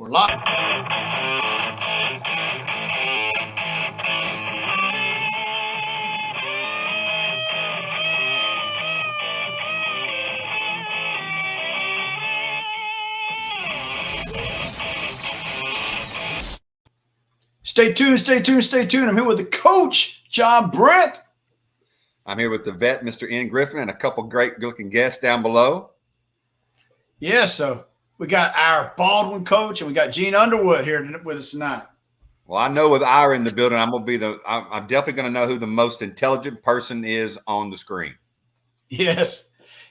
We're live. Stay tuned, stay tuned, stay tuned. I'm here with the coach, John Brent. I'm here with the vet, Mr. N. Griffin, and a couple great-looking guests down below. Yes, so we got our Baldwin coach, and we got Gene Underwood here with us tonight. Well, I know with Ira in the building, I'm definitely going to know who the most intelligent person is on the screen. Yes,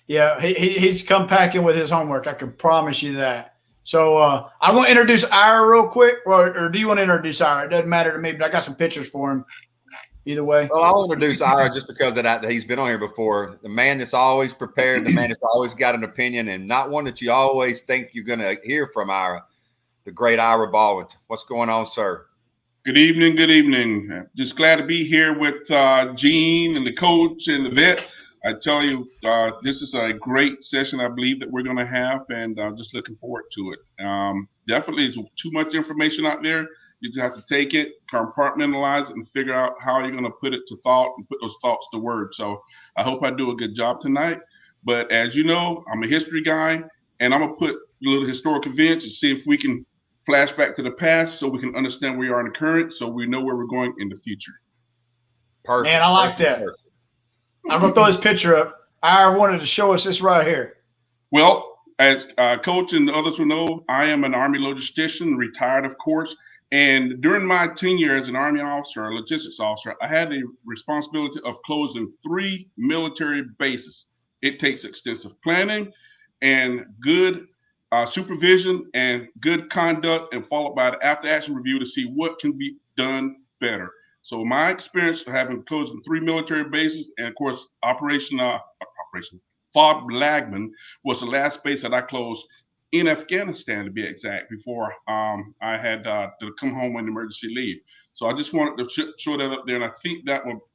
yeah, he's come packing with his homework. I can promise you that. So I'm going to introduce Ira real quick, or do you want to introduce Ira? It doesn't matter to me, but I got some pictures for him. Either way. Well, I'll introduce Ira just because of that he's been on here before. The man that's always prepared, the man that's always got an opinion, and not one that you always think you're going to hear from, Ira, the great Ira Baldwin. What's going on, sir? Good evening. Good evening. Just glad to be here with Gene and the coach and the vet. I tell you, this is a great session, I believe, that we're going to have, and just looking forward to it. Definitely, there's too much information out there. You just have to take it, compartmentalize it, and figure out how you're going to put it to thought and put those thoughts to words. So I hope I do a good job tonight. But as you know, I'm a history guy, and I'm going to put a little historical events and see if we can flash back to the past so we can understand where we are in the current, so we know where we're going in the future. Perfect. Man, I like that. Perfect. I'm going to throw this picture up. I wanted to show us this right here. Well, as Coach and the others will know, I am an Army logistician, retired, of course. And during my tenure as an Army officer, a logistics officer, I had the responsibility of closing 3 military bases. It takes extensive planning and good supervision and good conduct, and followed by the after-action review to see what can be done better. So my experience of having closed 3 military bases, and of course, Operation Fob Lagman was the last base that I closed in Afghanistan, to be exact, before I had to come home on emergency leave. So I just wanted to show that up there, and I think that will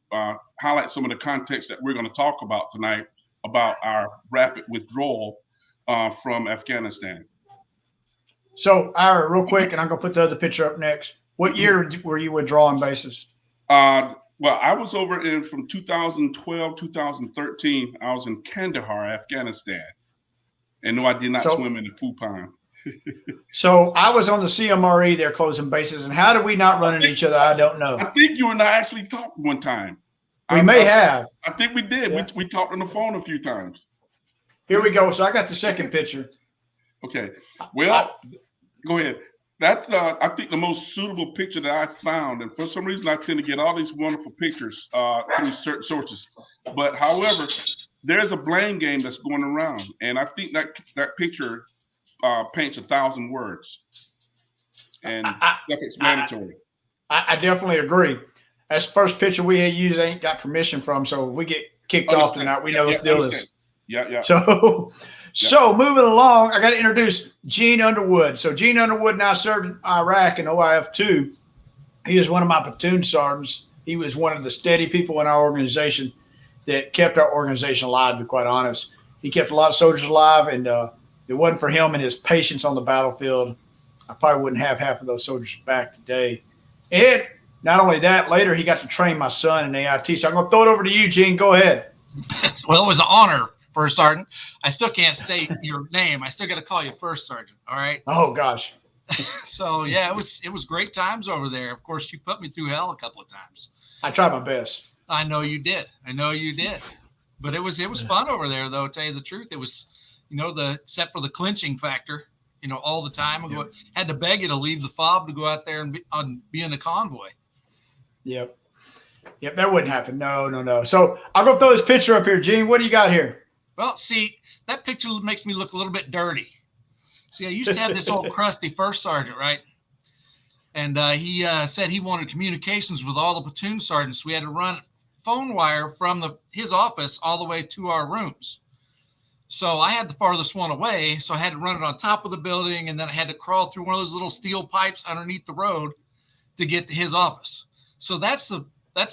highlight some of the context that we're going to talk about tonight about our rapid withdrawal from Afghanistan. So, Ira, real quick, and I'm going to put the other picture up next. What year were you withdrawing bases? Well, I was over from 2012, 2013. I was in Kandahar, Afghanistan. And no, I did not swim in the poo pond. So I was on the CMRE there closing bases. And how did we not run into each other? I don't know. I think you and I actually talked one time. We may have. I think we did. Yeah. We talked on the phone a few times. Here we go. So I got the second picture. Okay. Well, go ahead. That's, I think, the most suitable picture that I found. And for some reason, I tend to get all these wonderful pictures through certain sources. But however, there's a blame game that's going around. And I think that picture paints 1,000 words. And self-explanatory. I definitely agree. That's the first picture we had used. I ain't got permission from. So if we get kicked off tonight, we know what the deal is. Yeah. So moving along, I got to introduce Gene Underwood. So Gene Underwood now served in Iraq in OIF 2. He was one of my platoon sergeants. He was one of the steady people in our organization that kept our organization alive, to be quite honest. He kept a lot of soldiers alive, and if it wasn't for him and his patience on the battlefield, I probably wouldn't have half of those soldiers back today. And not only that, later he got to train my son in AIT. So I'm going to throw it over to you, Gene. Go ahead. Well, it was an honor, First Sergeant. I still can't say your name. I still got to call you First Sergeant. All right. Oh gosh. So yeah, it was great times over there. Of course, you put me through hell a couple of times. I tried my best. I know you did. But it was fun over there, though. To tell you the truth, it was, except for the clinching factor, all the time. Had to beg you to leave the fob to go out there and be in the convoy. Yep, that wouldn't happen. No. So I'm gonna throw this picture up here, Gene. What do you got here? Well, see, that picture makes me look a little bit dirty. See, I used to have this old crusty first sergeant, right? And he said he wanted communications with all the platoon sergeants. We had to run phone wire from his office all the way to our rooms. So I had the farthest one away, so I had to run it on top of the building, and then I had to crawl through one of those little steel pipes underneath the road to get to his office. So that's the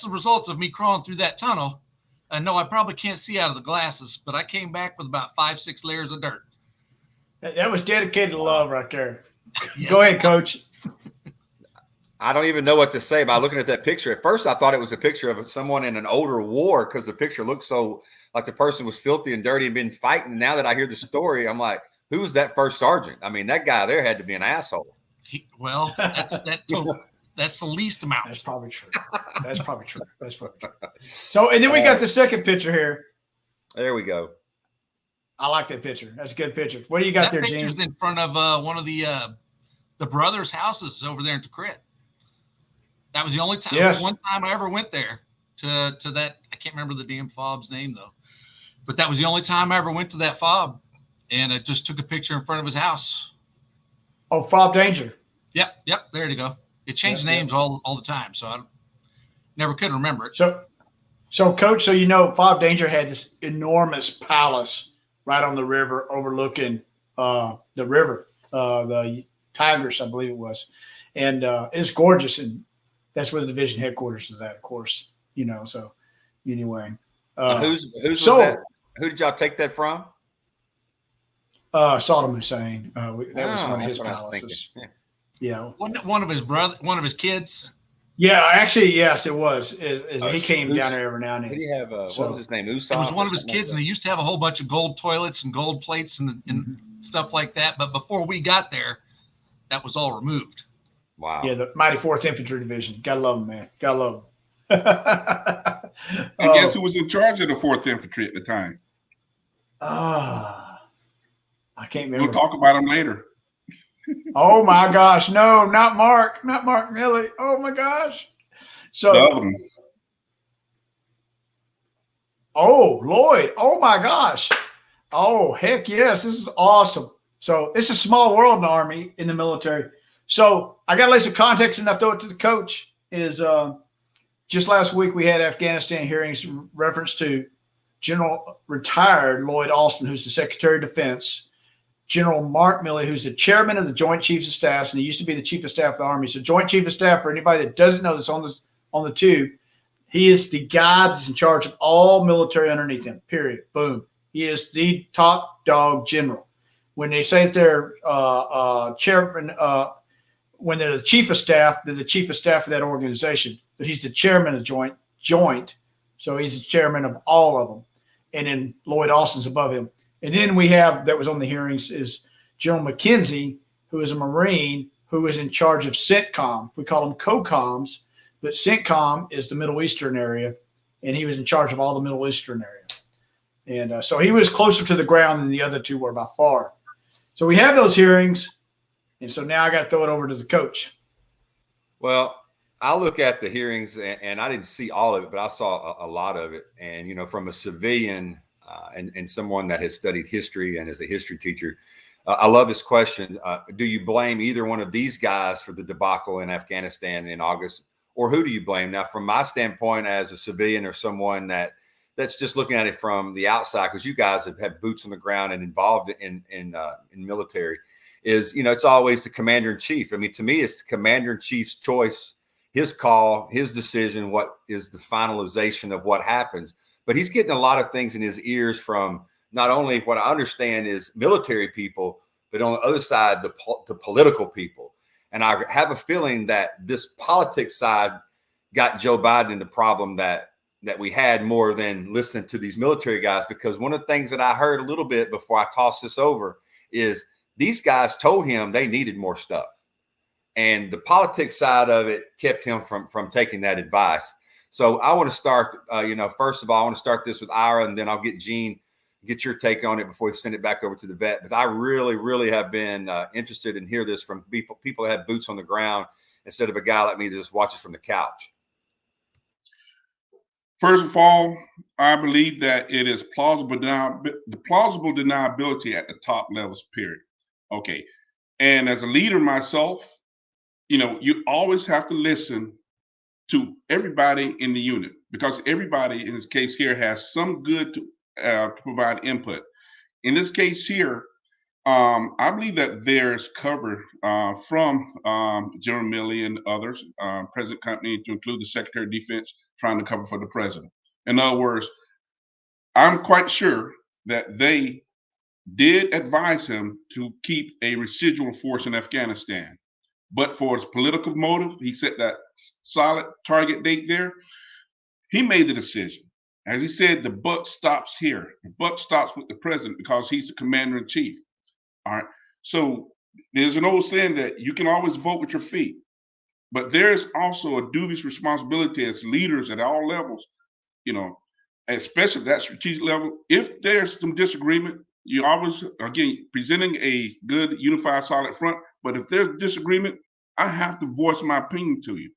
results of me crawling through that tunnel. I know I probably can't see out of the glasses, but I came back with about 5-6 layers of dirt. That was dedicated love right there. Yes, Go ahead, Coach. I don't even know what to say by looking at that picture. At first, I thought it was a picture of someone in an older war because the picture looked so like the person was filthy and dirty and been fighting. And now that I hear the story, I'm like, who was that first sergeant? I mean, that guy there had to be an asshole. Well, that's the least amount. That's probably true. That's probably true. So, and then we got the second picture here. There we go. I like that picture. That's a good picture. What do you got there, Gene? That picture's in front of one of the brothers' houses over there in Tikrit. That was the only time. Yes. One time I ever went there to that. I can't remember the damn fob's name though, but that was the only time I ever went to that fob, and I just took a picture in front of his house. Oh, Fob Danger. Yep. There you go. It changed names all the time, so I never could remember it. So, Coach, so you know, Fob Danger had this enormous palace right on the river, overlooking the river, the Tigris, I believe it was, and it's gorgeous, and that's where the division headquarters is at, of course. You know, so anyway, who's was that? Who did y'all take that from? Saddam Hussein. That was one of his palaces. Yeah. One of his kids. Yeah, actually, yes, it was. He came down there every now and then. Did he have what was his name? Usaf? It was one of his kids, and they used to have a whole bunch of gold toilets and gold plates and stuff like that. But before we got there, that was all removed. Wow. Yeah, the mighty 4th Infantry Division. Gotta love them, man. Gotta love them. And guess who was in charge of the 4th Infantry at the time? I can't remember. We'll talk about him later. Oh my gosh, no, not Mark Milley. Oh my gosh. So, Lloyd. Oh my gosh. Oh, heck yes. This is awesome. So it's a small world in the Army, in the military. So I got to lay some context and I throw it to the coach. Is just last week we had Afghanistan hearings in reference to General retired Lloyd Austin, who's the Secretary of Defense, General Mark Milley, who's the chairman of the Joint Chiefs of Staff, and he used to be the Chief of Staff of the Army. So Joint Chief of Staff, for anybody that doesn't know this on the tube, he is the guy that's in charge of all military underneath him, period. Boom. He is the top dog general. When they say that they're chairman, when they're the chief of staff, they're the chief of staff of that organization. But he's the chairman of joint. So he's the chairman of all of them. And then Lloyd Austin's above him. And then we have, that was on the hearings, is General McKenzie, who is a Marine, who is in charge of CENTCOM. We call them COCOMs, but CENTCOM is the Middle Eastern area, and he was in charge of all the Middle Eastern area. And so he was closer to the ground than the other two were by far. So we have those hearings, and so now I got to throw it over to the coach. Well, I look at the hearings, and I didn't see all of it, but I saw a lot of it. And, you know, from a civilian and someone that has studied history and is a history teacher, I love this question. Do you blame either one of these guys for the debacle in Afghanistan in August, or who do you blame? Now, from my standpoint as a civilian or someone that's just looking at it from the outside, because you guys have had boots on the ground and involved in military, is, you know, it's always the commander in chief. I mean, to me, it's the commander in chief's choice, his call, his decision, what is the finalization of what happens. But he's getting a lot of things in his ears from not only what I understand is military people, but on the other side, the political people. And I have a feeling that this politics side got Joe Biden in the problem that we had more than listening to these military guys. Because one of the things that I heard a little bit before I toss this over is these guys told him they needed more stuff. And the politics side of it kept him from taking that advice. So I want to start, first of all, I want to start this with Ira, and then I'll get Gene, get your take on it before we send it back over to the vet. But I really, really have been interested in hear this from people that have boots on the ground instead of a guy like me that just watches from the couch. First of all, I believe that it is plausible deniability at the top levels, period. Okay. And as a leader myself, you know, you always have to listen to everybody in the unit, because everybody in this case here has some good to provide input. In this case here, I believe that there's cover from General Milley and others, President Company, to include the Secretary of Defense, trying to cover for the president. In other words, I'm quite sure that they did advise him to keep a residual force in Afghanistan. But for his political motive, he set that solid target date there. He made the decision. As he said, the buck stops here. The buck stops with the president because he's the commander in chief. All right. So there's an old saying that you can always vote with your feet, but there's also a dubious responsibility as leaders at all levels, you know, especially at that strategic level. If there's some disagreement, you always, again, presenting a good, unified, solid front. But if there's disagreement, I have to voice my opinion to you.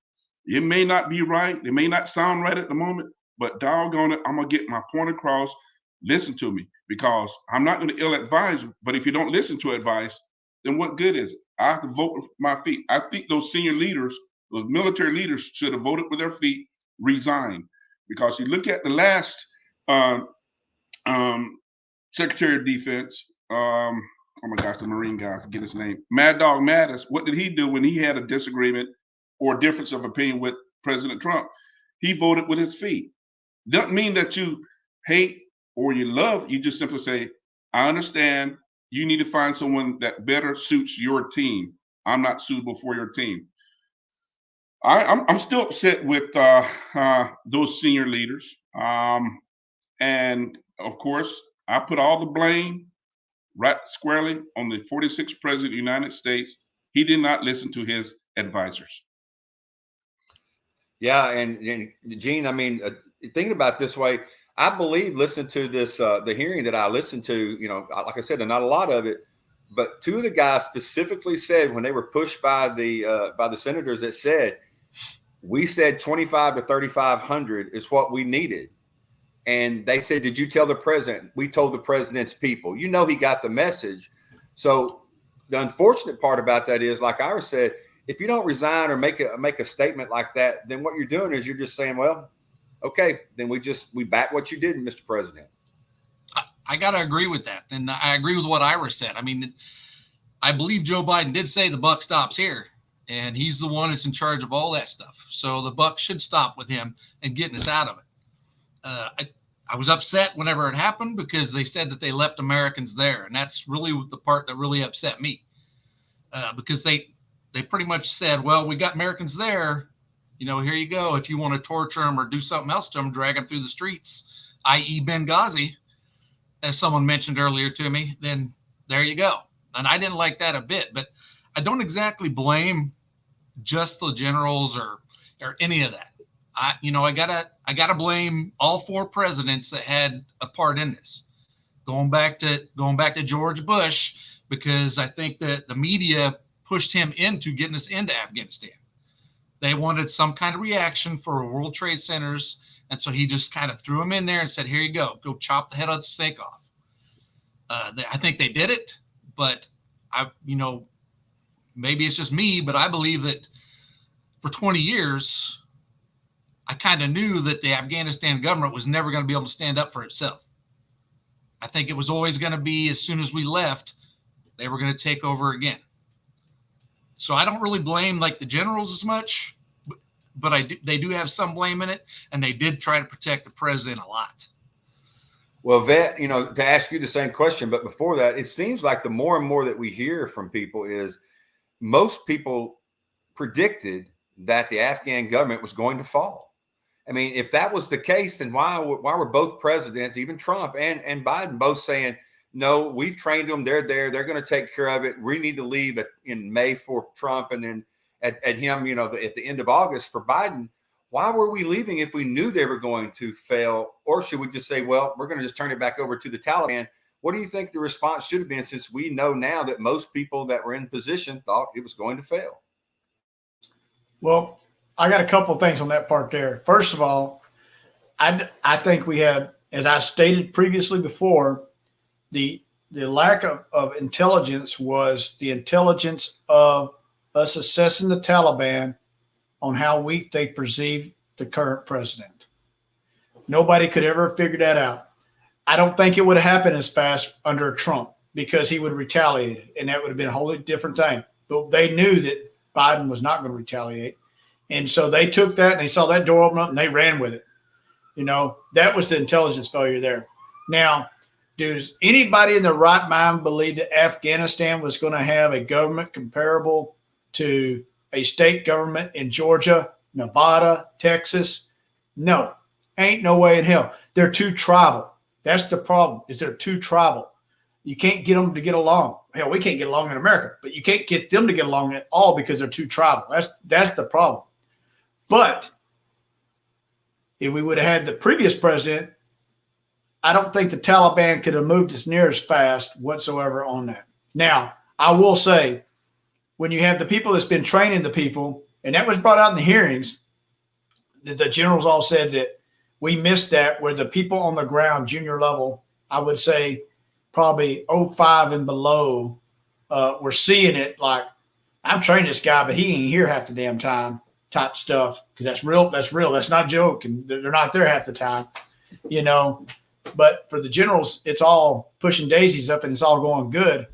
It may not be right. It may not sound right at the moment, but doggone it, I'm going to get my point across. Listen to me, because I'm not going to ill advise you. But if you don't listen to advice, then what good is it? I have to vote with my feet. I think those senior leaders, those military leaders, should have voted with their feet, resigned. Because you look at the last Secretary of Defense, oh my gosh, the Marine guy, I forget his name, Mad Dog Mattis. What did he do when he had a disagreement or difference of opinion with President Trump? He voted with his feet. Doesn't mean that you hate or you love. You just simply say, I understand. You need to find someone that better suits your team. I'm not suitable for your team. I'm still upset with those senior leaders. And of course, I put all the blame right squarely on the 46th president of the United States. He did not listen to his advisors. Yeah, and Gene, I mean, thinking about it this way, I believe listening to this, the hearing that I listened to, you know, like I said, not a lot of it, but two of the guys specifically said when they were pushed by the senators that said, we said 25 to 3,500 is what we needed. And they said, did you tell the president? We told the president's people. You know, he got the message. So the unfortunate part about that is, like Ira said, if you don't resign or make a statement like that, then what you're doing is you're just saying, well, okay, then we back what you did, Mr. President. I got to agree with that. And I agree with what Ira said. I mean, I believe Joe Biden did say the buck stops here, and he's the one that's in charge of all that stuff. So the buck should stop with him and getting us out of it. I was upset whenever it happened because they said that they left Americans there. And that's really the part that really upset me, because they pretty much said, well, we got Americans there. You know, here you go. If you want to torture them or do something else to them, drag them through the streets, i.e. Benghazi, as someone mentioned earlier to me, then there you go. And I didn't like that a bit, but I don't exactly blame just the generals or any of that. I gotta blame all four presidents that had a part in this. Going back to George Bush, because I think that the media pushed him into getting us into Afghanistan. They wanted some kind of reaction for World Trade Centers, and so he just kind of threw them in there and said, "Here you go chop the head of the snake off." I think they did it, but maybe it's just me, but I believe that for 20 years. I kind of knew that the Afghanistan government was never going to be able to stand up for itself. I think it was always going to be, as soon as we left, they were going to take over again. So I don't really blame like the generals as much, but they do have some blame in it, and they did try to protect the president a lot. Well, Vet, to ask you the same question, but before that, it seems like the more and more that we hear from people is most people predicted that the Afghan government was going to fall. I mean, if that was the case, then why were both presidents, even Trump and Biden, both saying, no, we've trained them. They're there. They're going to take care of it. We need to leave in May for Trump. And then at him, at the end of August for Biden. Why were we leaving if we knew they were going to fail? Or should we just say, well, we're going to just turn it back over to the Taliban? What do you think the response should have been, since we know now that most people that were in position thought it was going to fail? Well, I got a couple of things on that part there. First of all, I think we had, as I stated previously before, the lack of intelligence was the intelligence of us assessing the Taliban on how weak they perceived the current president. Nobody could ever figure that out. I don't think it would have happened as fast under Trump, because he would have retaliated, and that would have been a wholly different thing. But they knew that Biden was not going to retaliate. And so they took that, and they saw that door open up, and they ran with it. That was the intelligence failure there. Now, Does anybody in their right mind believe that Afghanistan was going to have a government comparable to a state government in Georgia, Nevada, Texas? No, ain't no way in hell. They're too tribal. That's the problem, is they're too tribal. You can't get them to get along. Hell, we can't get along in America, but you can't get them to get along at all because they're too tribal. That's the problem. But if we would have had the previous president, I don't think the Taliban could have moved us near as fast whatsoever on that. Now, I will say, when you have the people that's been training the people, and that was brought out in the hearings, that the generals all said that we missed that, where the people on the ground, junior level, I would say probably 05 and below, were seeing it like, I'm training this guy, but he ain't here half the damn time type stuff, because that's real. That's not a joke, and they're not there half the time, you know. But for the generals, it's all pushing daisies up and it's all going good.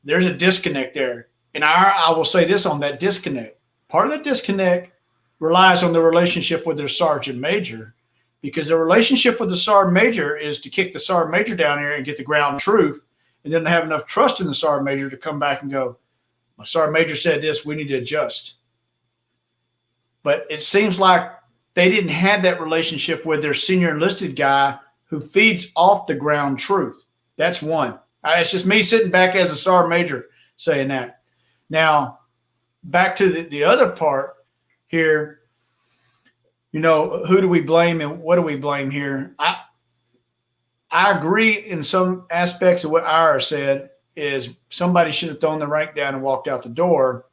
There's a disconnect there. And I will say this on that disconnect. Part of the disconnect relies on the relationship with their sergeant major, because the relationship with the sergeant major is to kick the sergeant major down here and get the ground truth, and then have enough trust in the sergeant major to come back and go, my sergeant major said this, we need to adjust. But it seems like they didn't have that relationship with their senior enlisted guy who feeds off the ground truth. That's one. It's just me sitting back as a sergeant major saying that. Now, back to the other part here, you know, who do we blame and what do we blame here? I agree in some aspects of what Ira said, is somebody should have thrown the rank down and walked out the door,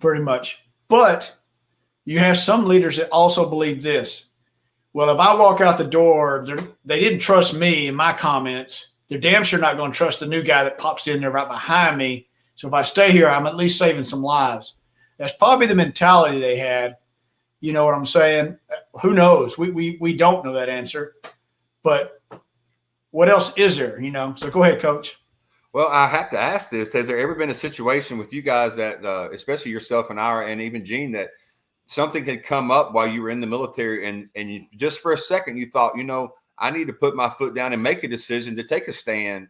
pretty much. But you have some leaders that also believe this. Well, if I walk out the door, they didn't trust me in my comments. They're damn sure not going to trust the new guy that pops in there right behind me. So if I stay here, I'm at least saving some lives. That's probably the mentality they had. You know what I'm saying? Who knows? We don't know that answer. But what else is there, you know? So go ahead, Coach. Well, I have to ask this. Has there ever been a situation with you guys that, especially yourself and Ira and even Gene, that something had come up while you were in the military and you, just for a second, you thought, you know, I need to put my foot down and make a decision to take a stand,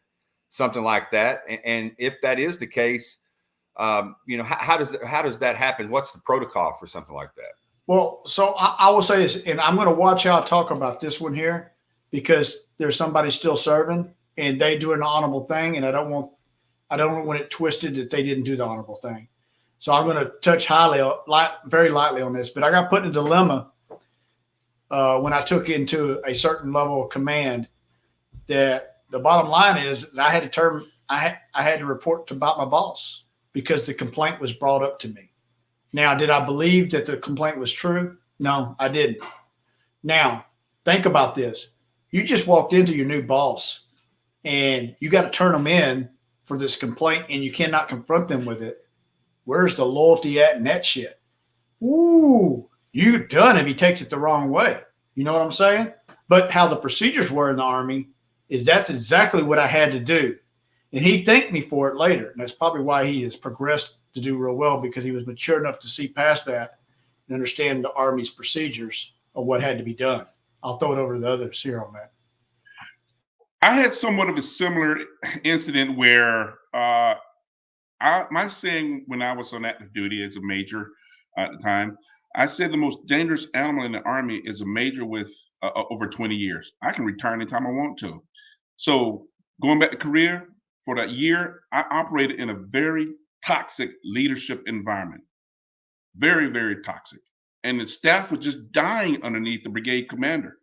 something like that? And if that is the case, you know, how does that happen? What's the protocol for something like that? Well, so I will say this, and I'm going to watch how I talk about this one here, because there's somebody still serving and they do an honorable thing, and I don't want it twisted that they didn't do the honorable thing. So I'm going to touch very lightly on this, but I got put in a dilemma when I took into a certain level of command, that the bottom line is that I had to report about my boss because the complaint was brought up to me. Now, did I believe that the complaint was true? No, I didn't. Now, think about this. You just walked into your new boss and you got to turn them in for this complaint, and you cannot confront them with it. Where's the loyalty at in that shit? Ooh, you're done if he takes it the wrong way. You know what I'm saying? But how the procedures were in the Army is that's exactly what I had to do. And he thanked me for it later. And that's probably why he has progressed to do real well, because he was mature enough to see past that and understand the Army's procedures of what had to be done. I'll throw it over to the others here on that. I had somewhat of a similar incident where my saying when I was on active duty as a major at the time, I said the most dangerous animal in the Army is a major with over 20 years. I can retire anytime I want to. So going back to career, for that year, I operated in a very toxic leadership environment. Very, very toxic. And the staff was just dying underneath the brigade commander.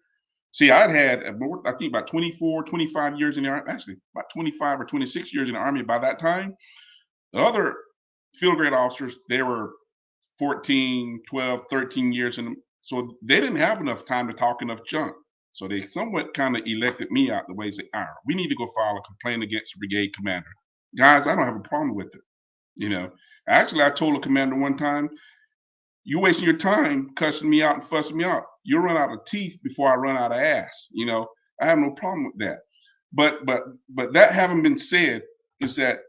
See, I think about 24, 25 years in the Army, actually about 25 or 26 years in the Army by that time. The other field grade officers, they were 14, 12, 13 years in. So they didn't have enough time to talk enough junk. So they somewhat kind of elected me out the way and say, all right, we need to go file a complaint against the brigade commander. Guys, I don't have a problem with it. You know, actually, I told a commander one time, you're wasting your time cussing me out and fussing me out. You'll run out of teeth before I run out of ass. You know, I have no problem with that. But that having been said, is that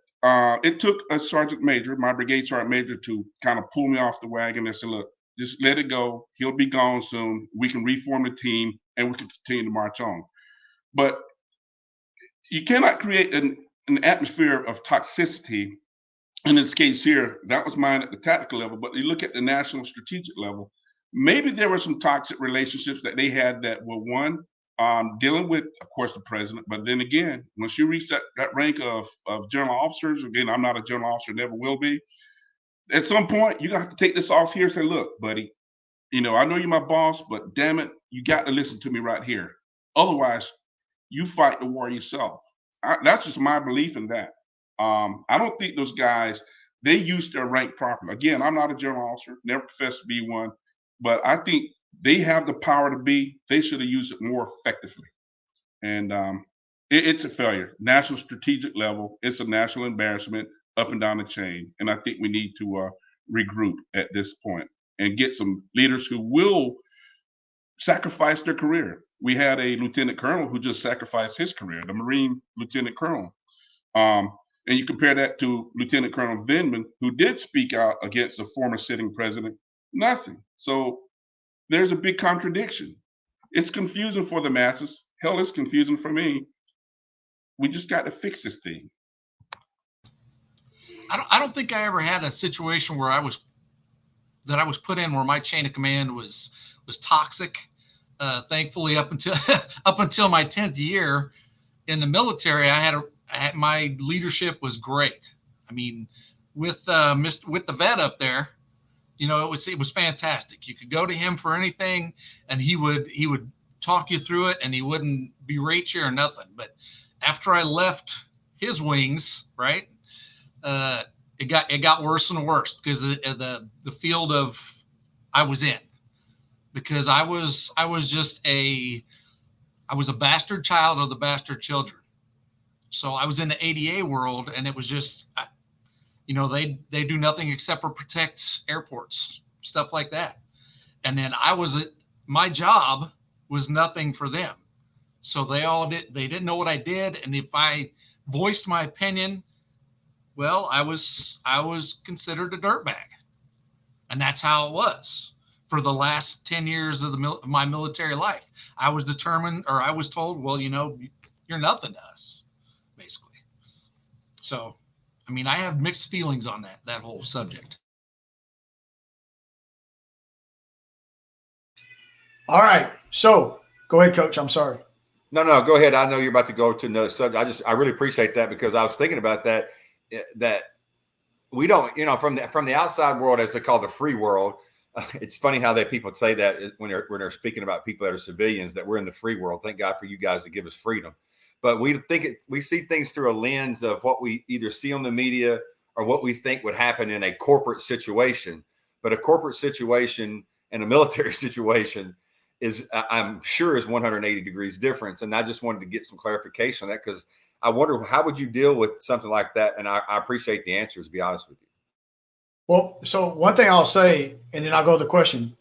it took a sergeant major, my brigade sergeant major, to kind of pull me off the wagon and say, look, just let it go. He'll be gone soon. We can reform the team and we can continue to march on. But you cannot create an atmosphere of toxicity. In this case here, that was mine at the tactical level, but you look at the national strategic level, maybe there were some toxic relationships that they had that were dealing with, of course, the president. But then again, once you reach that rank of general officers, again, I'm not a general officer, never will be. At some point, you're gonna have to take this off here and say, look, buddy, I know you're my boss, but damn it, you got to listen to me right here. Otherwise, you fight the war yourself. That's just my belief in that. I don't think those guys, they used their rank properly. Again, I'm not a general officer, never professed to be one, but I think they have the power to be. They should have used it more effectively. And it's a failure. National strategic level, it's a national embarrassment up and down the chain. And I think we need to regroup at this point and get some leaders who will sacrifice their career. We had a lieutenant colonel who just sacrificed his career, the Marine lieutenant colonel. And you compare that to Lieutenant Colonel Vindman, who did speak out against a former sitting president, nothing. So there's a big contradiction. It's confusing for the masses. Hell, it's confusing for me. We just got to fix this thing. I don't think I ever had a situation where I was put in where my chain of command was toxic. Thankfully, up until my 10th year in the military, my leadership was great. I mean, with the vet up there, it was fantastic. You could go to him for anything, and he would talk you through it, and he wouldn't berate you or nothing. But after I left his wings, right, it got worse and worse because of the field of I was in, because I was a bastard child of the bastard children. So I was in the ADA world, and it was just, they do nothing except for protect airports, stuff like that. And then my job was nothing for them. So they didn't know what I did. And if I voiced my opinion, well, I was considered a dirtbag. And that's how it was for the last 10 years of my military life. I was determined, or I was told, well, you're nothing to us, basically. So, I mean, I have mixed feelings on that whole subject. All right. So go ahead, Coach. I'm sorry. No, go ahead. I know you're about to go to another subject. I really appreciate that, because I was thinking about that we don't, from the outside world, as they call the free world. It's funny how people say that when they're speaking about people that are civilians, that we're in the free world. Thank God for you guys to give us freedom. But we see things through a lens of what we either see on the media or what we think would happen in a corporate situation. But a corporate situation and a military situation I'm sure is 180 degrees difference. And I just wanted to get some clarification on that, because I wonder, how would you deal with something like that? And I appreciate the answers, to be honest with you. Well, so one thing I'll say, and then I'll go to the question.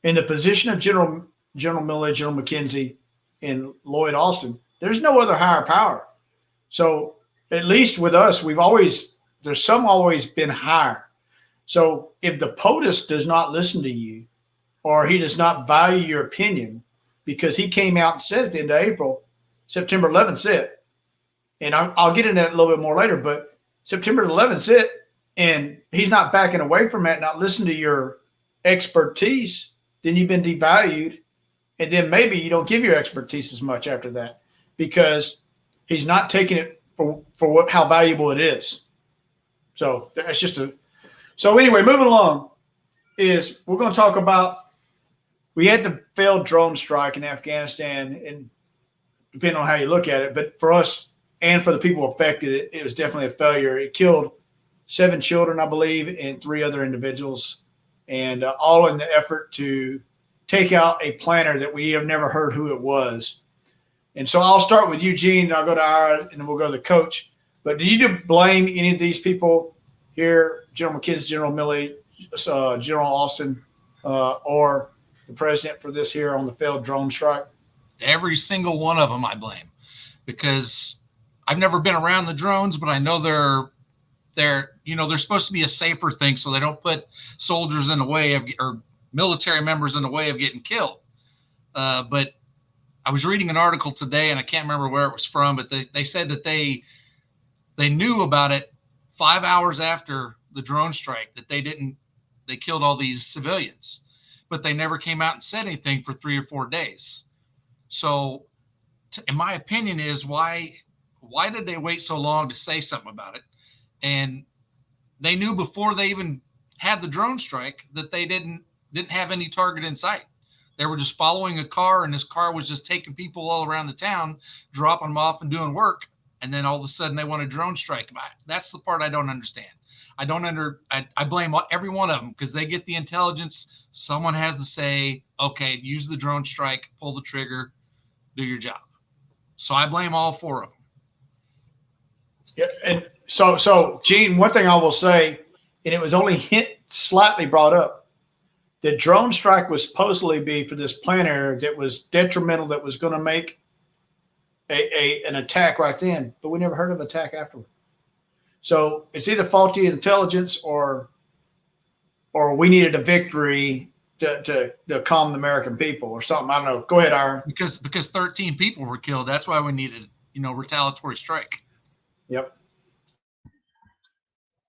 In the position of General Milley, General McKenzie, and Lloyd Austin, there's no other higher power. So at least with us, there's always been higher. So if the POTUS does not listen to you, or he does not value your opinion, because he came out and said at the end of April, September 11th it, and I'll get into that a little bit more later, but September 11th it, and he's not backing away from that, not listening to your expertise, then you've been devalued, and then maybe you don't give your expertise as much after that, because he's not taking it for how valuable it is. So that's so anyway, moving along is we're going to talk about, we had the failed drone strike in Afghanistan, and depending on how you look at it, but for us and for the people affected, it was definitely a failure. It killed 7 children, I believe, and 3 other individuals, and all in the effort to take out a planner that we have never heard who it was. And so I'll start with Eugene, and I'll go to Ira, and then we'll go to the coach. But do you blame any of these people here, General McKenzie, General Milley, General Austin, or the president for this here on the failed drone strike? Every single one of them I blame, because I've never been around the drones, but I know they're supposed to be a safer thing, so they don't put soldiers in the way of, or military members in the way of getting killed. But I was reading an article today, and I can't remember where it was from, but they said that they knew about it 5 hours after the drone strike, that they killed all these civilians, but they never came out and said anything for 3 or 4 days. So, in my opinion, is why did they wait so long to say something about it? And they knew before they even had the drone strike that they didn't have any target in sight. They were just following a car, and this car was just taking people all around the town, dropping them off and doing work. And then all of a sudden they want a drone strike. That's the part I don't understand. I blame every one of them because they get the intelligence. Someone has to say, okay, use the drone strike, pull the trigger, do your job. So I blame all 4 of them. Yeah, and so Gene, one thing I will say, and it was only slightly brought up, the drone strike was supposedly be for this plane error that was detrimental, that was going to make an attack right then, but we never heard of the attack afterward. So it's either faulty intelligence or we needed a victory to calm the American people or something. I don't know. Go ahead, Aaron. Because 13 people were killed. That's why we needed, retaliatory strike. Yep.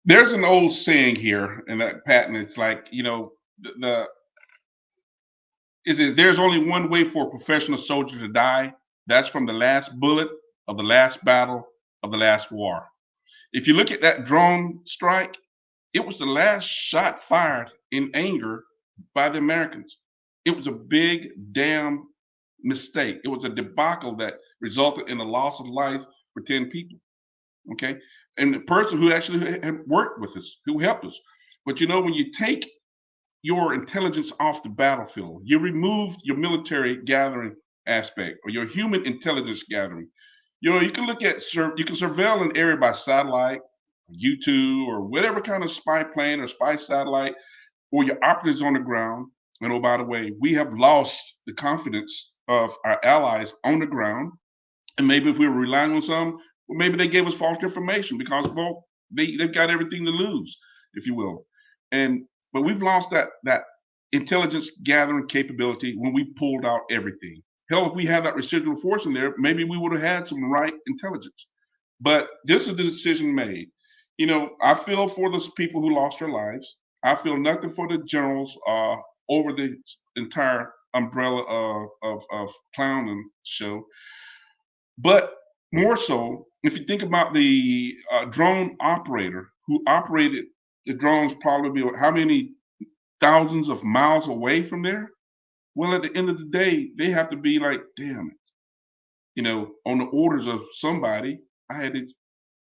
There's an old saying here in that patent. It's like, there's only one way for a professional soldier to die. That's from the last bullet of the last battle of the last war. If you look at that drone strike, it was the last shot fired in anger by the Americans. It was a big damn mistake. It was a debacle that resulted in the loss of life for 10 people. Okay. And the person who actually had worked with us, who helped us. But when you take your intelligence off the battlefield, you remove your military gathering aspect or your human intelligence gathering. You can look at, you can surveil an area by satellite, U2, or whatever kind of spy plane or spy satellite, or your operatives on the ground. And oh, by the way, we have lost the confidence of our allies on the ground. And maybe if we were relying on some, well, maybe they gave us false information because, well, they've got everything to lose, if you will. But we've lost that intelligence gathering capability when we pulled out everything. Hell, if we had that residual force in there, maybe we would have had some right intelligence. But this is the decision made. I feel for those people who lost their lives. I feel nothing for the generals over the entire umbrella of clown and show. But more so, if you think about the drone operator who operated the drones probably how many thousands of miles away from there? Well, at the end of the day, they have to be like, damn it. On the orders of somebody, I had to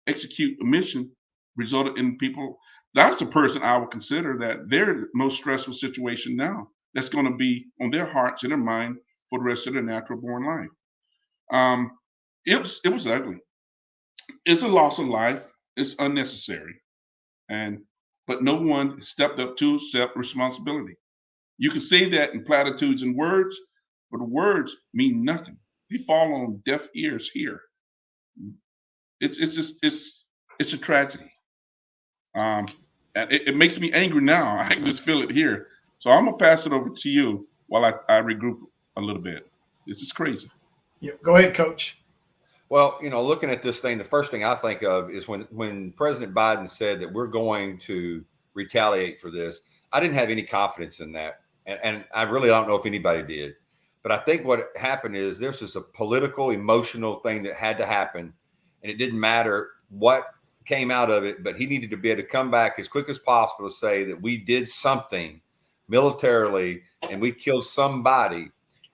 execute a mission, resulted in people. That's the person I would consider that their most stressful situation now. That's going to be on their hearts and their mind for the rest of their natural born life. It was ugly. It's a loss of life. It's unnecessary. But no one stepped up to accept responsibility. You can say that in platitudes and words, but the words mean nothing. They fall on deaf ears here. It's a tragedy. And it makes me angry now. I can just feel it here. So I'm gonna pass it over to you while I regroup a little bit. This is crazy. Yeah, go ahead, Coach. Well, looking at this thing, the first thing I think of is when President Biden said that we're going to retaliate for this, I didn't have any confidence in that. And I really don't know if anybody did. But I think what happened is this is a political, emotional thing that had to happen. And it didn't matter what came out of it, but he needed to be able to come back as quick as possible to say that we did something militarily and we killed somebody.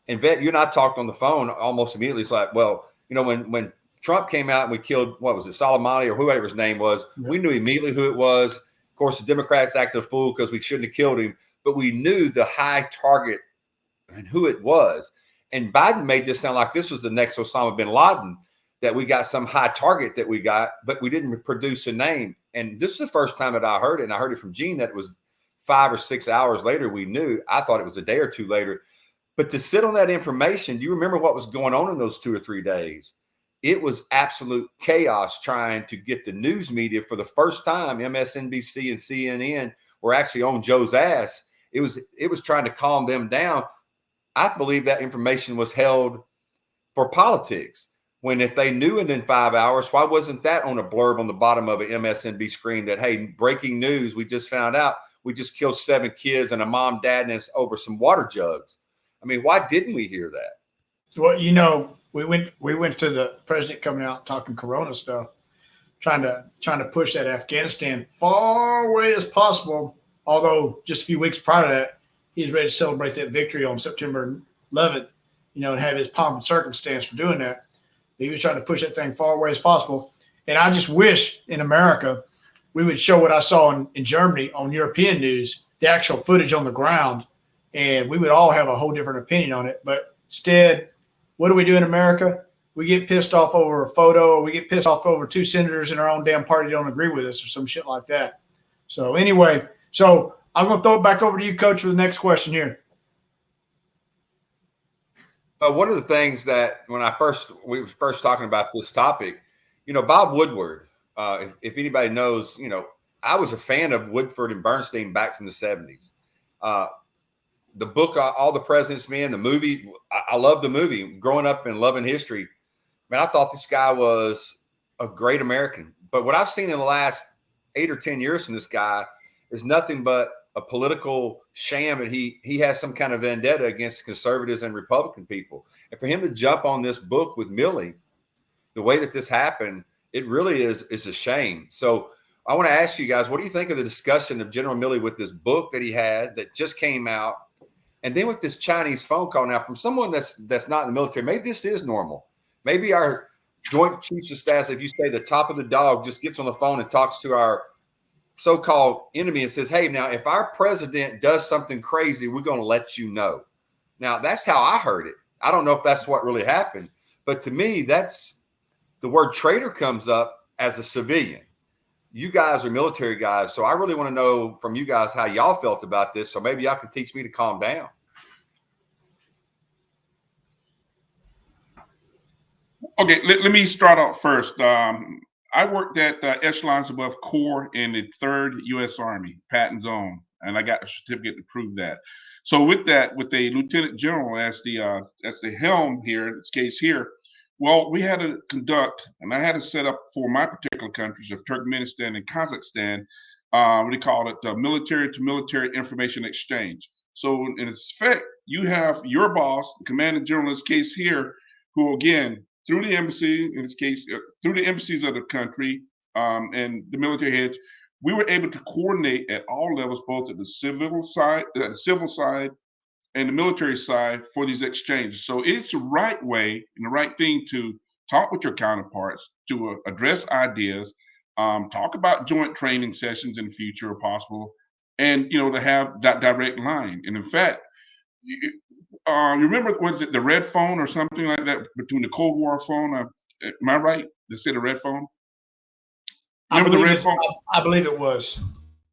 And Vet, you and I talked on the phone almost immediately. It's like, well, when Trump came out and we killed, what was it, Soleimani or whoever his name was, we knew immediately who it was. Of course, the Democrats acted a fool because we shouldn't have killed him, but we knew the high target and who it was. And Biden made this sound like this was the next Osama bin Laden, that we got some high target that we got, but we didn't produce a name. And this is the first time that I heard it, and I heard it from Gene that it was 5 or 6 hours later we knew. I thought it was a day or two later. But to sit on that information, do you remember what was going on in those 2 or 3 days? It was absolute chaos trying to get the news media for the first time. MSNBC and CNN were actually on Joe's ass. It was trying to calm them down. I believe that information was held for politics. When if they knew within 5 hours, why wasn't that on a blurb on the bottom of an MSNBC screen that, hey, breaking news, we just found out we just killed 7 kids and a mom, dad, and it's over some water jugs. I mean, why didn't we hear that? Well, you know, we went to the president coming out talking Corona stuff, trying to push that Afghanistan far away as possible. Although just a few weeks prior to that, he's ready to celebrate that victory on September 11th, you know, and have his pomp and circumstance for doing that. He was trying to push that thing far away as possible. And I just wish in America we would show what I saw in Germany on European news, the actual footage on the ground, and we would all have a whole different opinion on it. But instead, what do we do in America? We get pissed off over a photo, or we get pissed off over 2 senators in our own damn party don't agree with us or some shit like that. So anyway, so I'm going to throw it back over to you, Coach, for the next question here. One of the things that when we were first talking about this topic, you know, Bob Woodward, if anybody knows, you know, I was a fan of Woodford and Bernstein back from the 70s. The book, All the President's Men, the movie, I love the movie. Growing up and loving history, man, I thought this guy was a great American. But what I've seen in the last 8 or 10 years from this guy is nothing but a political sham, and he has some kind of vendetta against conservatives and Republican people. And for him to jump on this book with Milley, the way that this happened, it really is a shame. So I want to ask you guys, what do you think of the discussion of General Milley with this book that he had that just came out, and then with this Chinese phone call now from someone that's not in the military? Maybe this is normal. Maybe our Joint Chiefs of Staff, if you say the top of the dog, just gets on the phone and talks to our so-called enemy and says, hey, now, if our president does something crazy, we're going to let you know. Now, that's how I heard it. I don't know if that's what really happened. But to me, that's the word traitor comes up as a civilian. You guys are military guys, so I really want to know from you guys how y'all felt about this, so maybe y'all can teach me to calm down. Okay, let me start out first. I worked at echelons above Corps in the 3rd U.S. Army, Patton Zone, and I got a certificate to prove that. So with that, with a lieutenant general as the helm here, in this case here, well, we had to conduct, and I had to set up for my particular countries of Turkmenistan and Kazakhstan, what they call it, the military-to-military information exchange. So in effect, you have your boss, the commanding general in this case here, who again, through the embassy, in this case, through the embassies of the country and the military heads, we were able to coordinate at all levels, both at the civil side and the military side for these exchanges. So it's the right way and the right thing to talk with your counterparts, to address ideas, talk about joint training sessions in the future if possible, and, you know, to have that direct line. And in fact, you remember, was it the red phone or something like that between the Cold War phone? Am I right? They said the red phone? Remember the red phone? I believe it was.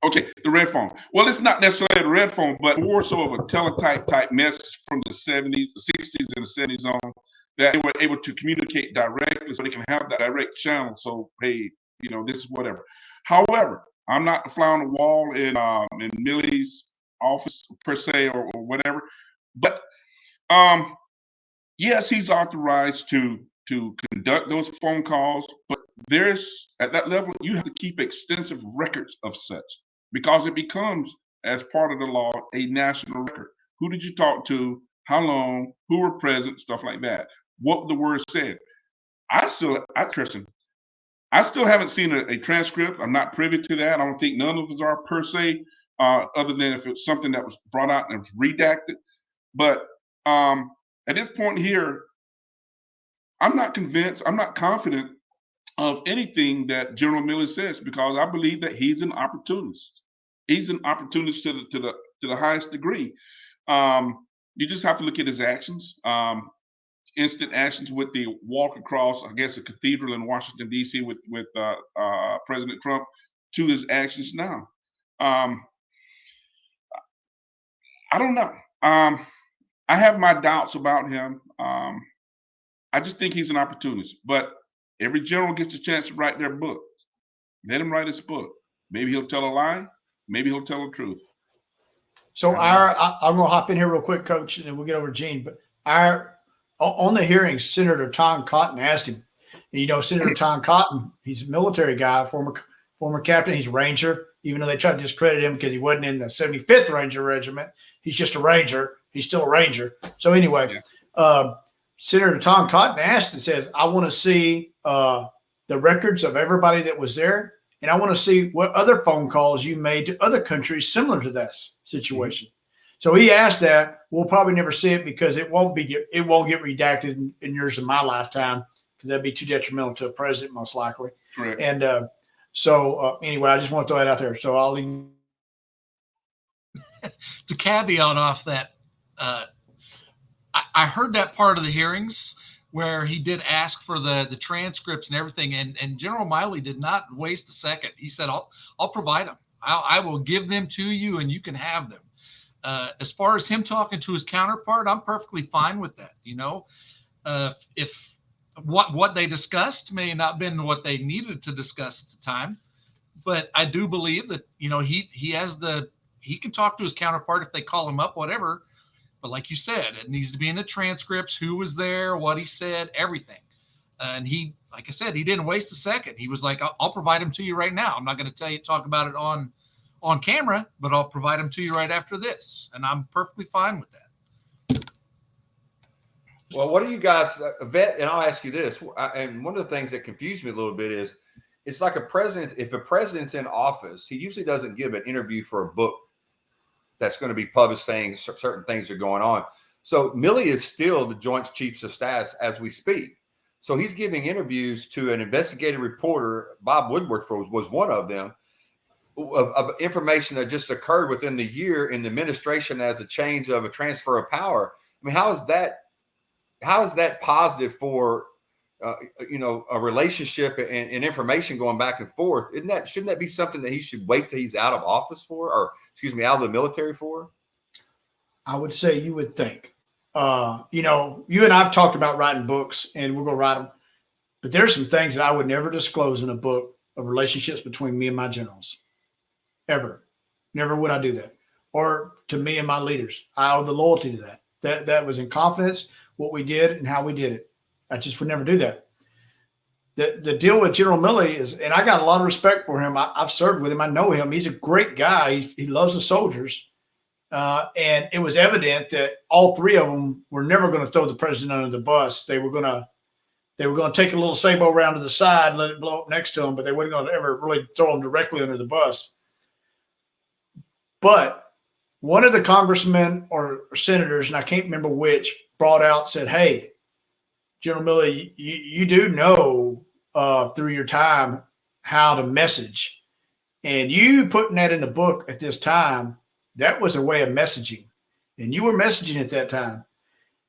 Okay, the red phone. Well, it's not necessarily the red phone, but more so of a teletype type message from the 70s, the 60s, and the 70s on, that they were able to communicate directly so they can have that direct channel. So, hey, you know, this is whatever. However, I'm not the fly on the wall in Milley's office per se or whatever, but yes, he's authorized to conduct those phone calls, but there's at that level you have to keep extensive records of such, because it becomes, as part of the law, a national record. Who did you talk to? How long? Who were present? Stuff like that. What the word said. Tristan, I still haven't seen a transcript. I'm not privy to that. I don't think none of us are per se, other than if it's something that was brought out and was redacted. But at this point here, I'm not convinced, I'm not confident of anything that General Milley says, because I believe that he's an opportunist. He's an opportunist to the highest degree. You just have to look at his actions. Instant actions with the walk across, I guess, a cathedral in Washington, D.C. with President Trump, to his actions now. I don't know. I have my doubts about him. I just think he's an opportunist. But every general gets a chance to write their book. Let him write his book. Maybe he'll tell a lie. Maybe he'll tell the truth. So I'm going to hop in here real quick, Coach, and then we'll get over to Gene. But on the hearings, Senator Tom Cotton asked him. Senator Tom Cotton, he's a military guy, former captain. He's a Ranger, even though they tried to discredit him because he wasn't in the 75th Ranger Regiment. He's just a Ranger. He's still a Ranger. So anyway, Senator Tom Cotton asked and says, I want to see the records of everybody that was there. And I want to see what other phone calls you made to other countries similar to that situation. So he asked that. We'll probably never see it because it won't get redacted in yours in my lifetime, because that'd be too detrimental to a president, most likely. Correct. And anyway, I just want to throw that out there. So I'll leave. To caveat off that, I heard that part of the hearings where he did ask for the transcripts and everything, and General Miley did not waste a second. He said, I'll provide them. I will give them to you, and you can have them. As far as him talking to his counterpart, I'm perfectly fine with that. If what they discussed may not have been what they needed to discuss at the time, but I do believe that he can talk to his counterpart if they call him up, whatever. But like you said, it needs to be in the transcripts, who was there, what he said, everything. And he, like I said, he didn't waste a second. He was like, I'll provide them to you right now. I'm not going to talk about it on camera, but I'll provide them to you right after this. And I'm perfectly fine with that. Well, what do you guys, Vet, and I'll ask you this, and one of the things that confused me a little bit is, it's like if a president's in office, he usually doesn't give an interview for a book that's going to be published saying certain things are going on. So Milley is still the Joint Chiefs of Staff as we speak. So he's giving interviews to an investigative reporter. Bob Woodward was one of them, of information that just occurred within the year in the administration as a change of a transfer of power. I mean, how is that positive for a relationship and information going back and forth? Shouldn't that be something that he should wait till he's out of office for, or out of the military for? I would say you would think. You and I've talked about writing books, and we're going to write them. But there's some things that I would never disclose in a book of relationships between me and my generals. Ever. Never would I do that. Or to me and my leaders. I owe the loyalty to that. That was in confidence, what we did and how we did it. I just would never do that. The deal with General Milley is, and I got a lot of respect for him. I've served with him. I know him. He's a great guy. He loves the soldiers. And it was evident that all three of them were never going to throw the president under the bus. They were going to take a little sabot around to the side and let it blow up next to him, but they weren't going to ever really throw him directly under the bus. But one of the congressmen or senators, and I can't remember which, brought out, said, hey, General Milley, you do know through your time how to message. And you putting that in the book at this time, that was a way of messaging. And you were messaging at that time.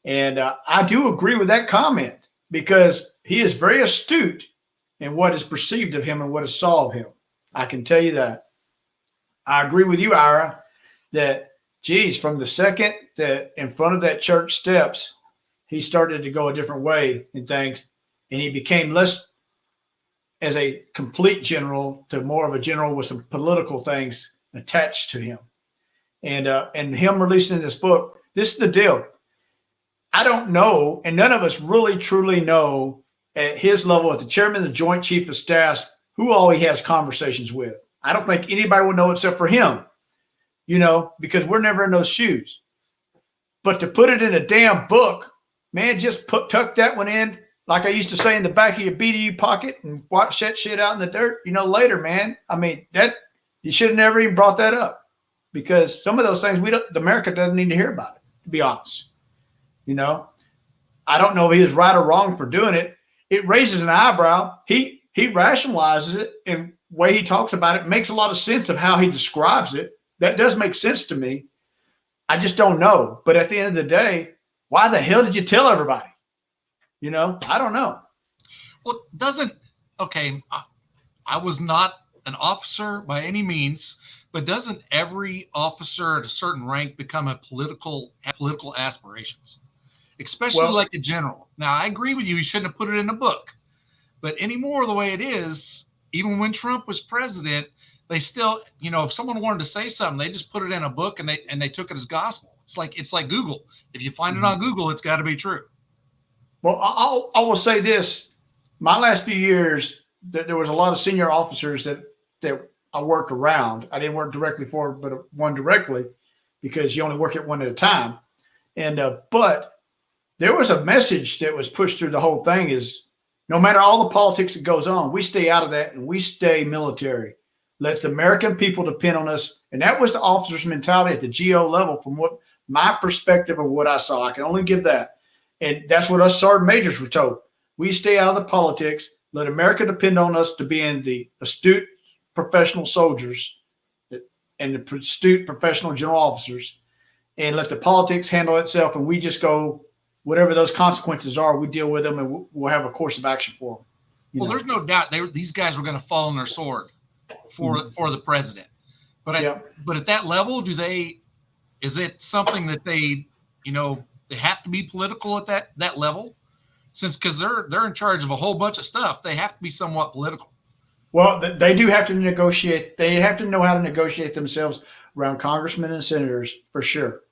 And I do agree with that comment, because he is very astute in what is perceived of him and what is saw of him. I can tell you that. I agree with you, Ira, that, geez, from the second that in front of that church steps, he started to go a different way in things, and he became less as a complete general to more of a general with some political things attached to him. And him releasing this book, this is the deal. I don't know, and none of us really truly know at his level, at the chairman of the Joint Chief of Staff, who all he has conversations with. I don't think anybody would know except for him, because we're never in those shoes. But to put it in a damn book, man, just tuck that one in, like I used to say, in the back of your BDU pocket and watch that shit out in the dirt, later, man. I mean, that you should have never even brought that up, because some of those things America doesn't need to hear about it, to be honest. I don't know if he is right or wrong for doing it. It raises an eyebrow. He rationalizes it, and the way he talks about it makes a lot of sense of how he describes it. That does make sense to me. I just don't know. But at the end of the day, why the hell did you tell everybody? I don't know. Well, I was not an officer by any means, but doesn't every officer at a certain rank become have political aspirations, especially like a general? Now, I agree with you. You shouldn't have put it in a book, but anymore, the way it is, even when Trump was president, they still, if someone wanted to say something, they just put it in a book and they took it as gospel. It's like Google. If you find it on Google, it's got to be true. Well, I will say this: my last few years, there was a lot of senior officers that I worked around. I didn't work directly for, but one directly, because you only work at one at a time. And but there was a message that was pushed through the whole thing: is no matter all the politics that goes on, we stay out of that and we stay military. Let the American people depend on us. And that was the officers' mentality at the GO level, from what my perspective of what I saw. I can only give that. And that's what us sergeant majors were told. We stay out of the politics. Let America depend on us to being the astute professional soldiers and the astute professional general officers, and let the politics handle itself. And we just go, whatever those consequences are, we deal with them, and we'll have a course of action for them. Well, there's no doubt these guys were going to fall on their sword for the president. But at that level, is it something that they have to be political at that level? Since because they're in charge of a whole bunch of stuff, they have to be somewhat political. Well, they do have to negotiate. They have to know how to negotiate themselves around congressmen and senators, for sure.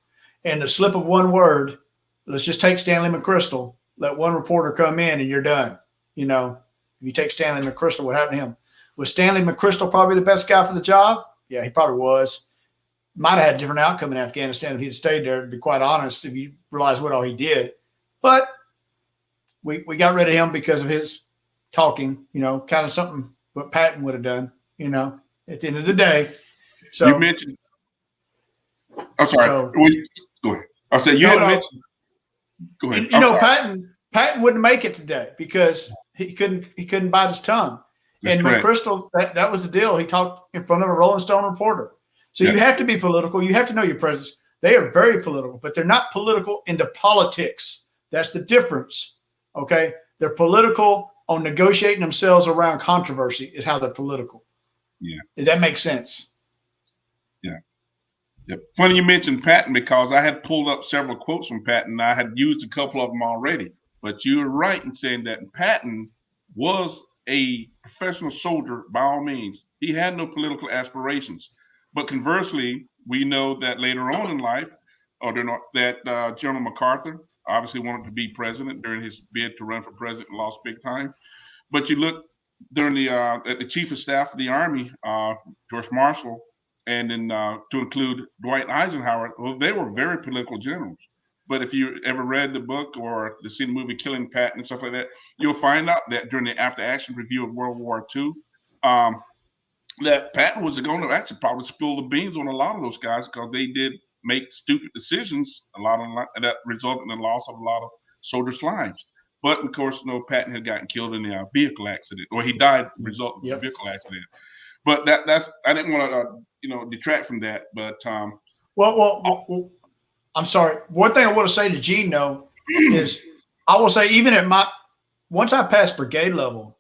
And the slip of one word, let's just take Stanley McChrystal, let one reporter come in and you're done. If you take Stanley McChrystal, what happened to him? Was Stanley McChrystal probably the best guy for the job? Yeah, he probably was. Might have had a different outcome in Afghanistan if he'd stayed there, to be quite honest, if you realize what all he did. But we got rid of him because of his talking, kind of something what Patton would have done, at the end of the day. So you mentioned, I'm sorry. Go ahead. I said you mentioned. Go ahead. Patton wouldn't make it today because he couldn't bite his tongue. That's correct. McChrystal, that was the deal. He talked in front of a Rolling Stone reporter. So you have to be political. You have to know your presence. They are very political, but they're not political into politics. That's the difference. Okay. They're political on negotiating themselves around controversy is how they're political. Yeah. Does that make sense? Yeah. Yep. Funny you mentioned Patton, because I had pulled up several quotes from Patton. I had used a couple of them already, but you're right in saying that Patton was a professional soldier by all means. He had no political aspirations. But conversely, we know that later on in life, that General MacArthur obviously wanted to be president during his bid to run for president and lost big time. But you look during the chief of staff of the Army, George Marshall, and then to include Dwight Eisenhower, well, they were very political generals. But if you ever read the book or seen the movie Killing Patton and stuff like that, you'll find out that during the after action review of World War II, that Patton was going to actually probably spill the beans on a lot of those guys, because they did make stupid decisions, that resulted in the loss of a lot of soldiers' lives. But of course, Patton had gotten killed in a vehicle accident, or he died resulting from a vehicle accident. But that's I didn't want to detract from that. But well, I'm sorry. One thing I want to say to Gene though is I will say, even at once I passed brigade level,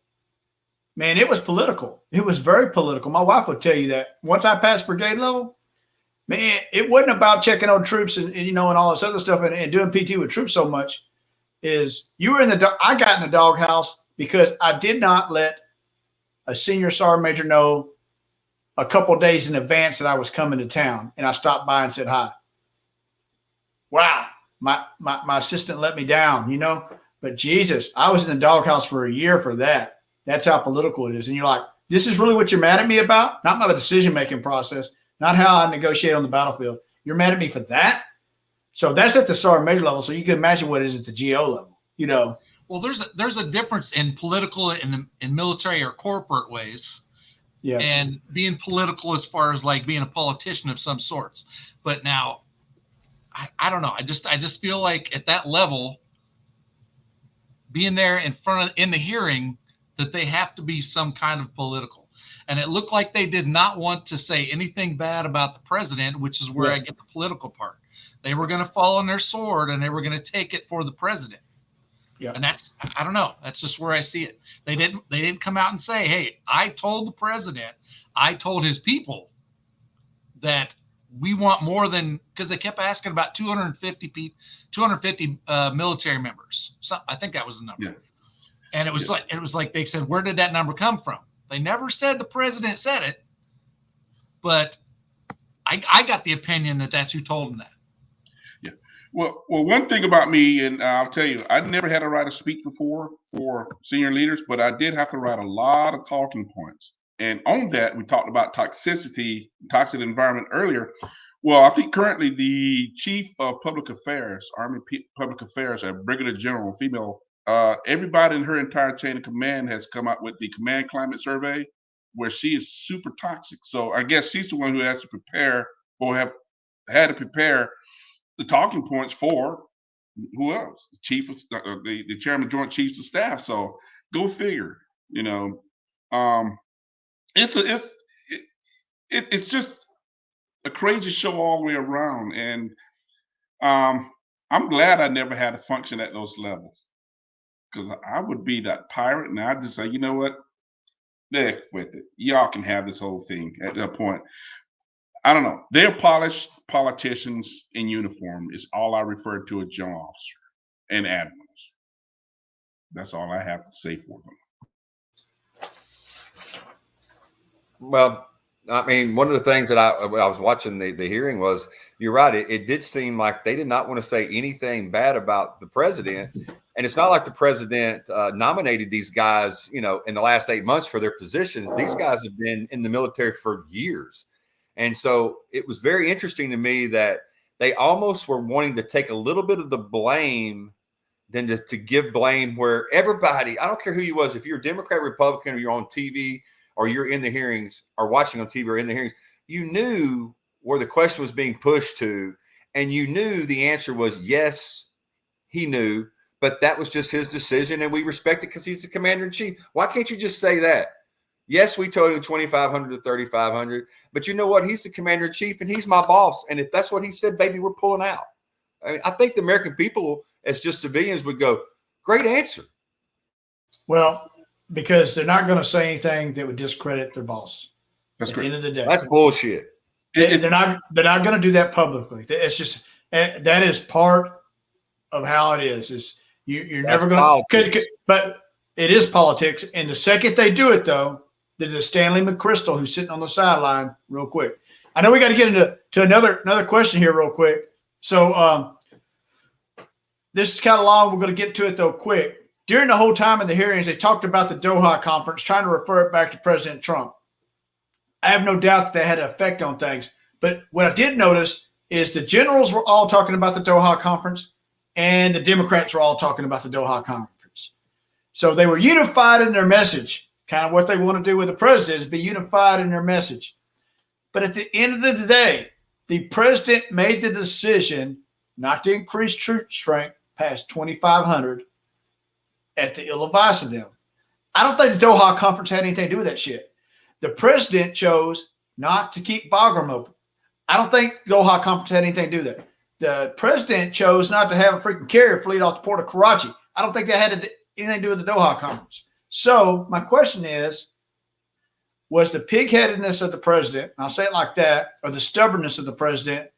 man, it was political. It was very political. My wife would tell you that once I passed brigade level, man, it wasn't about checking on troops and all this other stuff and doing PT with troops so much. Is you were I got in the doghouse because I did not let a senior sergeant major know a couple of days in advance that I was coming to town, and I stopped by and said hi. Wow, my assistant let me down, But Jesus, I was in the doghouse for a year for that. That's how political it is. And you're like, this is really what you're mad at me about? Not my decision-making process, not how I negotiate on the battlefield. You're mad at me for that? So that's at the sergeant major level. So you can imagine what it is at the GO level, Well, there's a difference in political and in military or corporate ways. Yes. And being political as far as like being a politician of some sorts. But now, I don't know. I just feel like at that level, being there in the hearing, that they have to be some kind of political. And it looked like they did not want to say anything bad about the president, which is where I get the political part. They were going to fall on their sword and they were going to take it for the president. Yeah. And I don't know. That's just where I see it. They didn't come out and say, hey, I told the president, I told his people that we want more than, because they kept asking about 250 military members. So I think that was the number. Yeah. And it was like they said, where did that number come from? They never said the president said it, but I got the opinion that that's who told them that. Yeah. Well, one thing about me, and I'll tell you, I never had to write a speech before for senior leaders, but I did have to write a lot of talking points. And on that, we talked about toxicity, toxic environment earlier. Well, I think currently the chief of public affairs, Army public affairs, a brigadier general, female, everybody in her entire chain of command has come out with the command climate survey, where she is super toxic. So I guess she's the one who has to prepare, or have had to prepare the talking points for who else? The chief of the chairman of Joint Chiefs of Staff. So go figure. You know, it's a it's just a crazy show all the way around, and I'm glad I never had to function at those levels, because I would be that pirate, and I'd just say, you know what, heck with it. Y'all can have this whole thing at that point. I don't know. They're polished politicians in uniform is all I refer to as general officer and admirals. That's all I have to say for them. Well, I mean, one of the things that when I was watching the hearing was, you're right. It did seem like they did not want to say anything bad about the president. And it's not like the president nominated these guys, you know, in the last 8 months for their positions. These guys have been in the military for years. And so it was very interesting to me that they almost were wanting to take a little bit of the blame than to give blame where everybody, I don't care who you was, if you're a Democrat, Republican, or you're on TV, or you're in the hearings, or watching on TV or in the hearings, you knew where the question was being pushed to, and you knew the answer was yes, he knew, but that was just his decision, and we respect it because he's the commander-in-chief. Why can't you just say that? Yes, we told him 2,500 to 3,500, but you know what? He's the commander-in-chief, and he's my boss, and if that's what he said, baby, we're pulling out. I mean, I think the American people, as just civilians, would go, great answer. Well, because they're not going to say anything that would discredit their boss. That's at great. the end of the day. That's bullshit. They're not going to do that publicly. It's just that is part of how it is. Is you're never going to, but it is politics. And the second they do it, though, there's Stanley McChrystal who's sitting on the sideline. Real quick, I know we got to get into another question here, real quick. So this is kind of long. We're going to get to it though quick. During the whole time of the hearings, they talked about the Doha conference, trying to refer it back to President Trump. I have no doubt that had an effect on things. But what I did notice is the generals were all talking about the Doha conference, and the Democrats were all talking about the Doha conference. So they were unified in their message. Kind of what they want to do with the president is be unified in their message. But at the end of the day, the president made the decision not to increase troop strength past 2,500 at the ill advice of them. I don't think the Doha conference had anything to do with that shit. The president chose not to keep Bagram open. I don't think the Doha conference had anything to do with that. The president chose not to have a freaking carrier fleet off the port of Karachi. I don't think that had anything to do with the Doha conference. So my question is, was the pig-headedness of the president, and I'll say it like that, or the stubbornness of the president,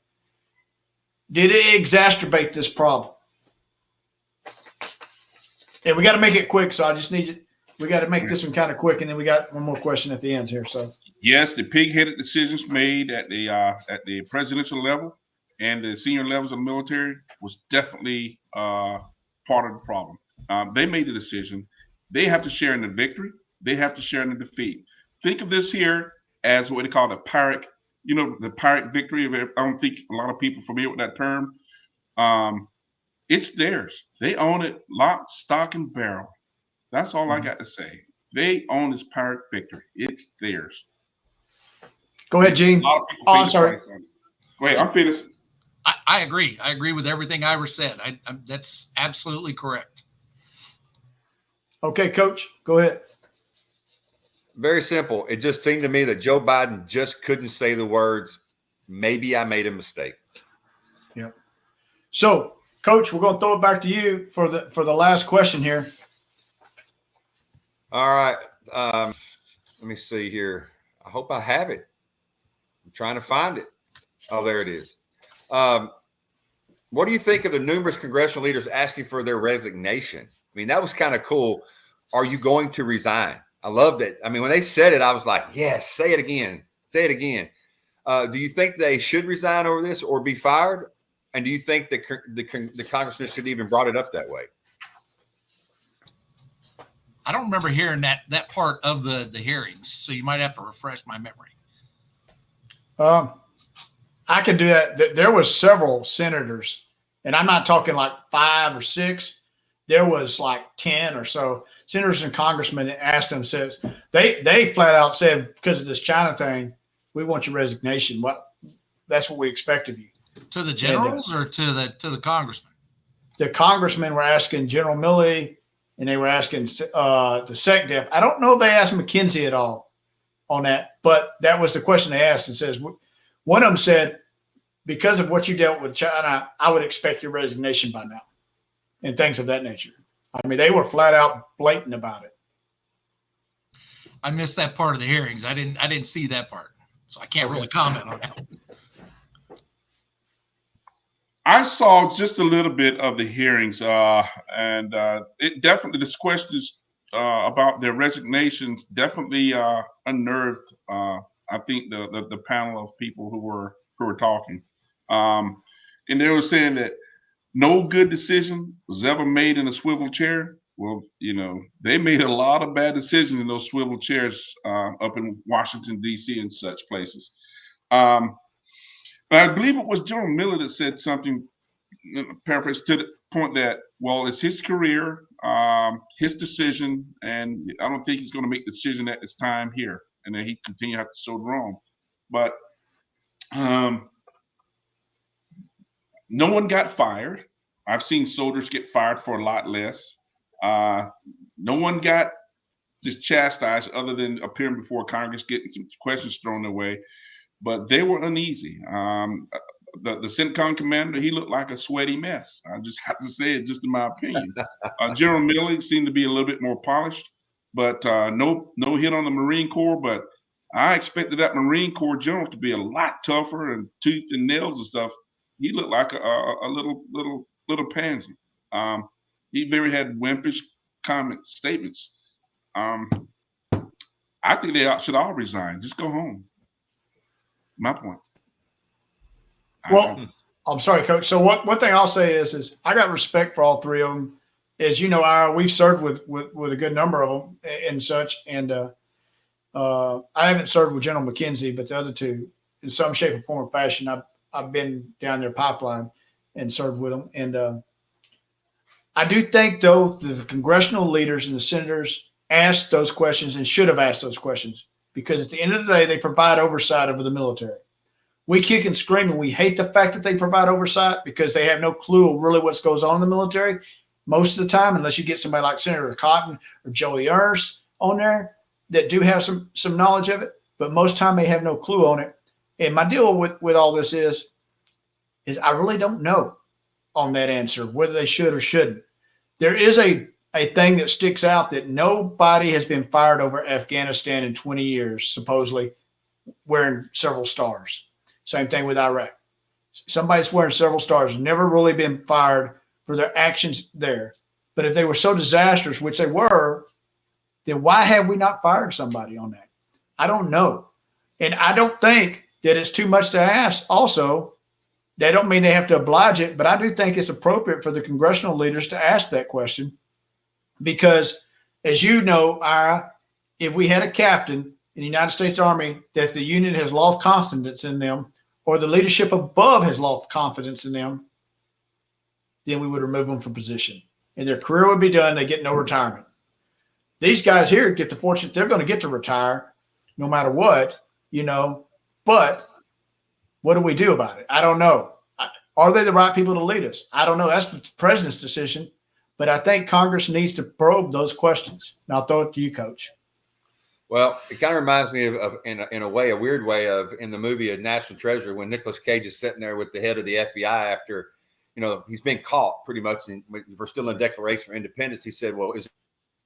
did it exacerbate this problem? And we got to make it quick, so I just need you. We got to make this one kind of quick, and then we got one more question at the end here. So yes, the pig-headed decisions made at the presidential level and the senior levels of the military was definitely part of the problem. They made the decision. They have to share in the victory. They have to share in the defeat. Think of this here as what they call the Pyrrhic, the Pyrrhic victory. I don't think a lot of people are familiar with that term. It's theirs. They own it, lock, stock, and barrel. That's all I got to say. They own this Pyrrhic victory. It's theirs. Go ahead, Gene. I'm sorry. Go ahead. I'm finished. I agree. I agree with everything Ira said. That's absolutely correct. Okay, Coach, go ahead. Very simple. It just seemed to me that Joe Biden just couldn't say the words, maybe I made a mistake. Yep. So, Coach, we're going to throw it back to you for the last question here. All right. Let me see here. I hope I have it. I'm trying to find it. Oh, there it is. What do you think of the numerous congressional leaders asking for their resignation? I mean, that was kind of cool. Are you going to resign? I loved it. I mean, when they said it, I was like, yes, say it again. Say it again. Do you think they should resign over this or be fired? And do you think that the congressman should even brought it up that way? I don't remember hearing that part of the hearings, so you might have to refresh my memory. I can do that. There was several senators, and I'm not talking like 5 or 6. There was like 10 or so senators and congressmen that asked them, says they flat out said, because of this China thing, we want your resignation. That's what we expect of you. To the generals or to the congressman? The congressmen were asking General Milley, and they were asking the SecDef. I don't know if they asked McKenzie at all on that, but that was the question they asked. And says one of them said, because of what you dealt with China, I would expect your resignation by now, and things of that nature. I mean, they were flat out blatant about it. I missed that part of the hearings. I didn't see that part, so I can't really comment on that. I saw just a little bit of the hearings, and it definitely, this questions about their resignations definitely unnerved. I think the panel of people who were talking, and they were saying that no good decision was ever made in a swivel chair. Well, they made a lot of bad decisions in those swivel chairs up in Washington, D.C. and such places. But I believe it was General Miller that said something, paraphrase, to the point that, well, it's his career, his decision, and I don't think he's going to make the decision at this time here, and then he continue to have to sow wrong. But no one got fired. I've seen soldiers get fired for a lot less. No one got just chastised other than appearing before Congress, getting some questions thrown their way. But they were uneasy. The CENTCOM commander, he looked like a sweaty mess. I just have to say it, just in my opinion. General Milley seemed to be a little bit more polished, but no hit on the Marine Corps. But I expected that Marine Corps general to be a lot tougher and tooth and nails and stuff. He looked like a little pansy. He very had wimpish comment statements. I think they should all resign. Just go home. My point. Well, I'm sorry, Coach. So one thing I'll say is I got respect for all 3 of them. As you know, we've served with a good number of them and such. And I haven't served with General McKenzie, but the other 2, in some shape or form or fashion, I've been down their pipeline and served with them. And I do think, though, the congressional leaders and the senators asked those questions and should have asked those questions, because at the end of the day, they provide oversight over the military. We kick and scream, and we hate the fact that they provide oversight because they have no clue really what goes on in the military most of the time, unless you get somebody like Senator Cotton or Joey Ernst on there that do have some knowledge of it. But most time they have no clue on it. And my deal with all this is I really don't know on that answer, whether they should or shouldn't. There is a thing that sticks out that nobody has been fired over Afghanistan in 20 years, supposedly wearing several stars. Same thing with Iraq. Somebody's wearing several stars, never really been fired for their actions there. But if they were so disastrous, which they were, then why have we not fired somebody on that? I don't know. And I don't think that it's too much to ask. Also, they don't mean they have to oblige it, but I do think it's appropriate for the congressional leaders to ask that question. Because, as you know, Ira, if we had a captain in the United States Army that the Union has lost confidence in them, or the leadership above has lost confidence in them, then we would remove them from position. And their career would be done. They get no retirement. These guys here get the fortune they're going to get to retire no matter what, But what do we do about it? I don't know. Are they the right people to lead us? I don't know. That's the president's decision. But I think Congress needs to probe those questions. And I'll throw it to you, Coach. Well, it kind of reminds me of in a weird way, of in the movie of National Treasure, when Nicolas Cage is sitting there with the head of the FBI after, he's been caught pretty much. And we're still in Declaration for Independence. He said, well, is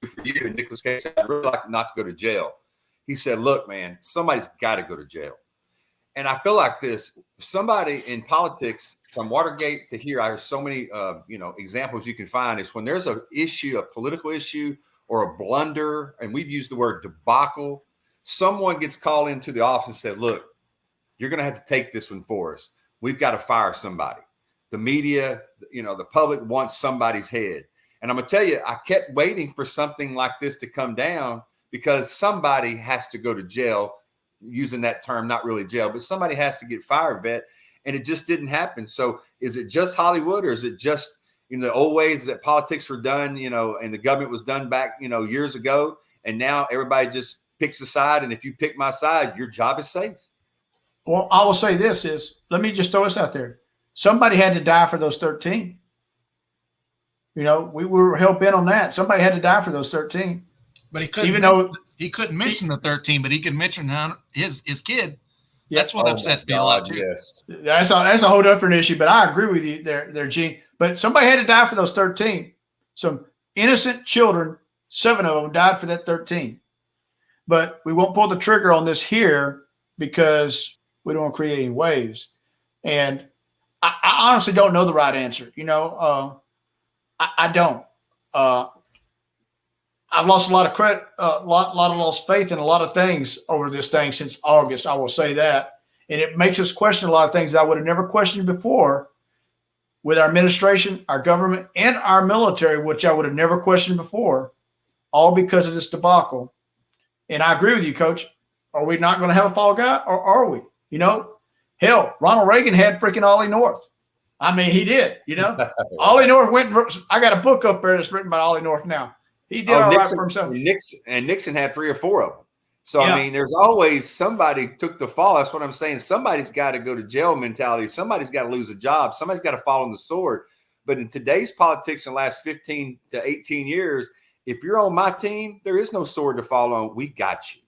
it for you? And Nicolas Cage said, I'd really like not to go to jail. He said, look, man, somebody's got to go to jail. And I feel like somebody in politics, from Watergate to here, I have so many, examples you can find, is when there's a political issue or a blunder, and we've used the word debacle, someone gets called into the office and said, look, you're going to have to take this one for us. We've got to fire somebody. the media, the public wants somebody's head. And I'm going to tell you, I kept waiting for something like this to come down because somebody has to go to jail, using that term, not really jail, but somebody has to get fired, Vet. And it just didn't happen. So is it just Hollywood, or is it just, the old ways that politics were done, and the government was done back, years ago. And now everybody just picks a side. And if you pick my side, your job is safe. Well, I will say this let me just throw this out there. Somebody had to die for those 13. We were hell bent on that. Somebody had to die for those 13. But he couldn't mention the 13, but he could mention his kid. Yeah. That's what upsets me a lot too. Yes. That's a whole different issue, but I agree with you there, Gene. But somebody had to die for those 13. Some innocent children, 7 of them died for that 13. But we won't pull the trigger on this here because we don't want to create any waves. And I honestly don't know the right answer. I don't. I've lost a lot of credit, lost faith in a lot of things over this thing since August. I will say that. And it makes us question a lot of things that I would have never questioned before with our administration, our government, and our military, which I would have never questioned before, all because of this debacle. And I agree with you, Coach. Are we not going to have a fall guy, or are we? Hell, Ronald Reagan had freaking Ollie North. I mean, he did, Ollie North I got a book up there that's written by Ollie North now. He did all right for himself. Nixon had 3 or 4 of them. So, yeah. I mean, there's always somebody took the fall. That's what I'm saying. Somebody's got to go to jail mentality. Somebody's got to lose a job. Somebody's got to fall on the sword. But in today's politics in the last 15 to 18 years, if you're on my team, there is no sword to fall on. We got you.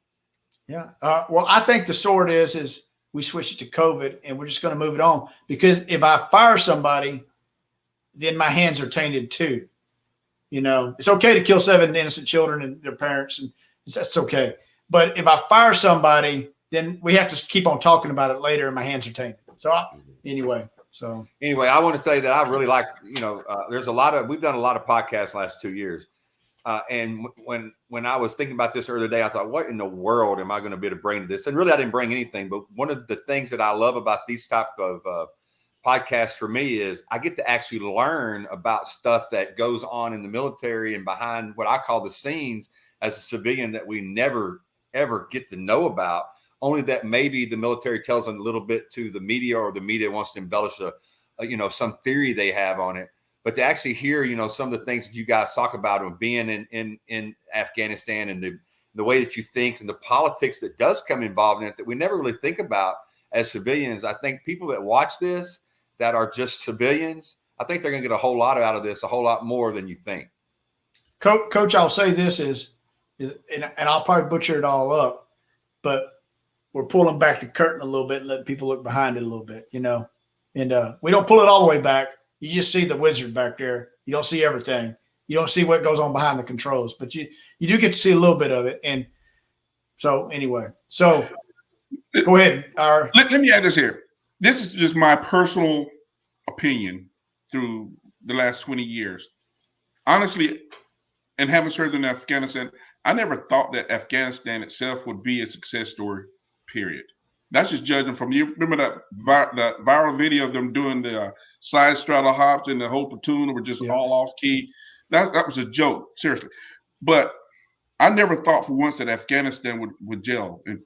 Yeah. Well, I think the sword is we switch it to COVID and we're just going to move it on, because if I fire somebody, then my hands are tainted too. It's okay to kill 7 innocent children and their parents, and that's okay. But if I fire somebody, then we have to keep on talking about it later, and my hands are tainted. So anyway, I want to tell you that I really like, there's we've done a lot of podcasts last 2 years. And when I was thinking about this earlier today, I thought, what in the world am I going to be able to bring to this? And really, I didn't bring anything. But one of the things that I love about these type of podcasts for me is I get to actually learn about stuff that goes on in the military and behind what I call the scenes as a civilian that we never, ever get to know about. Only that maybe the military tells them a little bit to the media, or the media wants to embellish some theory they have on it. But to actually hear, some of the things that you guys talk about of being in Afghanistan, and the way that you think, and the politics that does come involved in it that we never really think about as civilians. I think people that watch this that are just civilians, I think they're going to get a whole lot out of this, a whole lot more than you think. Coach, I'll say this and I'll probably butcher it all up, but we're pulling back the curtain a little bit and letting people look behind it a little bit, and we don't pull it all the way back. You just see the wizard back there. You don't see everything. You don't see what goes on behind the controls, but you do get to see a little bit of it. And so anyway, go ahead. Let me add this here. This is just my personal opinion through the last 20 years. Honestly, and having served in Afghanistan, I never thought that Afghanistan itself would be a success story, period. That's just judging from you. Remember that viral video of them doing the side straddle hops and the whole platoon were just all off key. That was a joke, seriously. But I never thought for once that Afghanistan would gel. And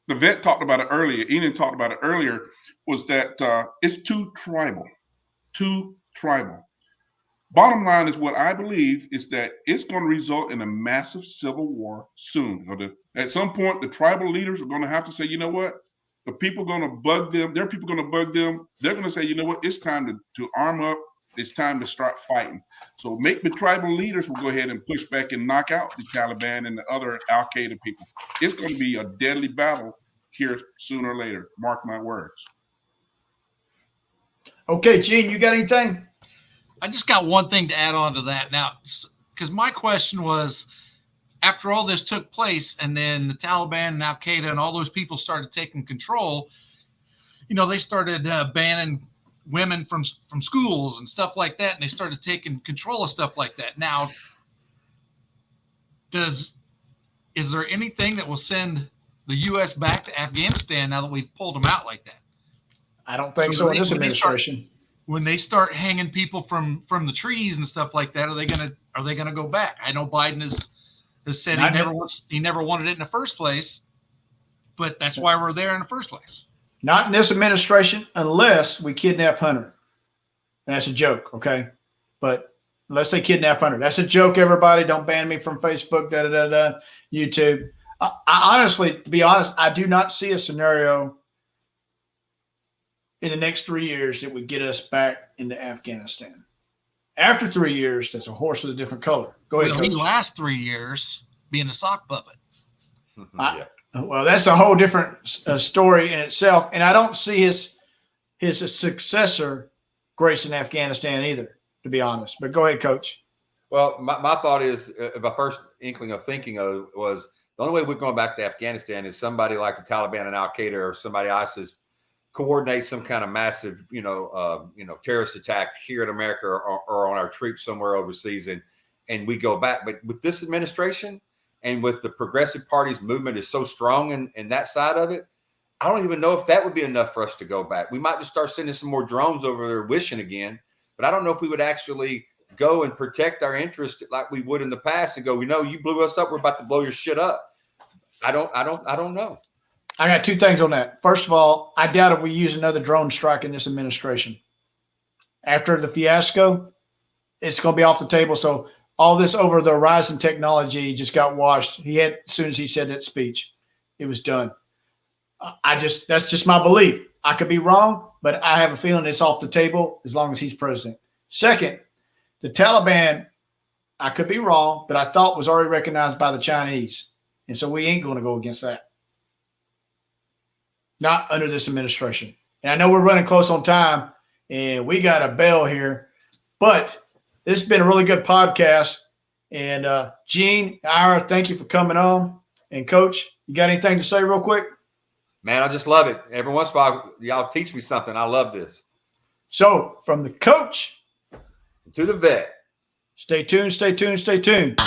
the vet talked about it earlier. Ian talked about it earlier. Was that it's too tribal. Bottom line is, what I believe is that it's going to result in a massive civil war soon. At some point, the tribal leaders are going to have to say, you know what? The people are going to bug them. Their people are going to bug them. They're going to say, you know what? It's time to arm up. It's time to start fighting. So make the tribal leaders will go ahead and push back and knock out the Taliban and the other Al-Qaeda people. It's going to be a deadly battle here sooner or later. Mark my words. Okay, Gene, you got anything? I just got one thing to add on to that now, because my question was, after all this took place and then the Taliban and Al-Qaeda and all those people started taking control, they started banning women from schools and stuff like that, and they started taking control of stuff like that. Now, is there anything that will send the U.S. back to Afghanistan now that we've pulled them out like that? I don't think so in this administration. When they start hanging people from the trees and stuff like that, are they gonna go back? I know Biden has said he never wanted it in the first place, but that's why we're there in the first place. Not in this administration, unless we kidnap Hunter, and that's a joke, okay? But unless they kidnap Hunter, that's a joke. Everybody, don't ban me from Facebook, YouTube. I honestly, to be honest, I do not see a scenario in the next 3 years that would get us back into Afghanistan. After 3 years, that's a horse with a different color. Go ahead, Coach. He last 3 years being a sock puppet. Well, that's a whole different story in itself, and I don't see his successor gracing Afghanistan either, to be honest. But go ahead, Coach. Well, my thought is, my first inkling of thinking of was the only way we're going back to Afghanistan is somebody like the Taliban and Al Qaeda or somebody ISIS coordinate some kind of massive, terrorist attack here in America or on our troops somewhere overseas, and we go back. But with this administration and with the Progressive Party's movement is so strong in that side of it, I don't even know if that would be enough for us to go back. We might just start sending some more drones over there wishing again, but I don't know if we would actually go and protect our interests like we would in the past and go, you blew us up, we're about to blow your shit up. I don't know. I got two things on that. First of all, I doubt if we use another drone strike in this administration. After the fiasco, it's going to be off the table. So all this over the horizon technology just got washed. As soon as he said that speech, it was done. That's just my belief. I could be wrong, but I have a feeling it's off the table as long as he's president. Second, the Taliban, I could be wrong, but I thought was already recognized by the Chinese. And so we ain't going to go against that. Not under this administration. And I know we're running close on time and we got a bell here, but this has been a really good podcast. And Gene, Ira, thank you for coming on. And Coach, you got anything to say real quick? Man, I just love it. Every once in a while, y'all teach me something. I love this. So from the coach to the vet. Stay tuned, stay tuned, stay tuned.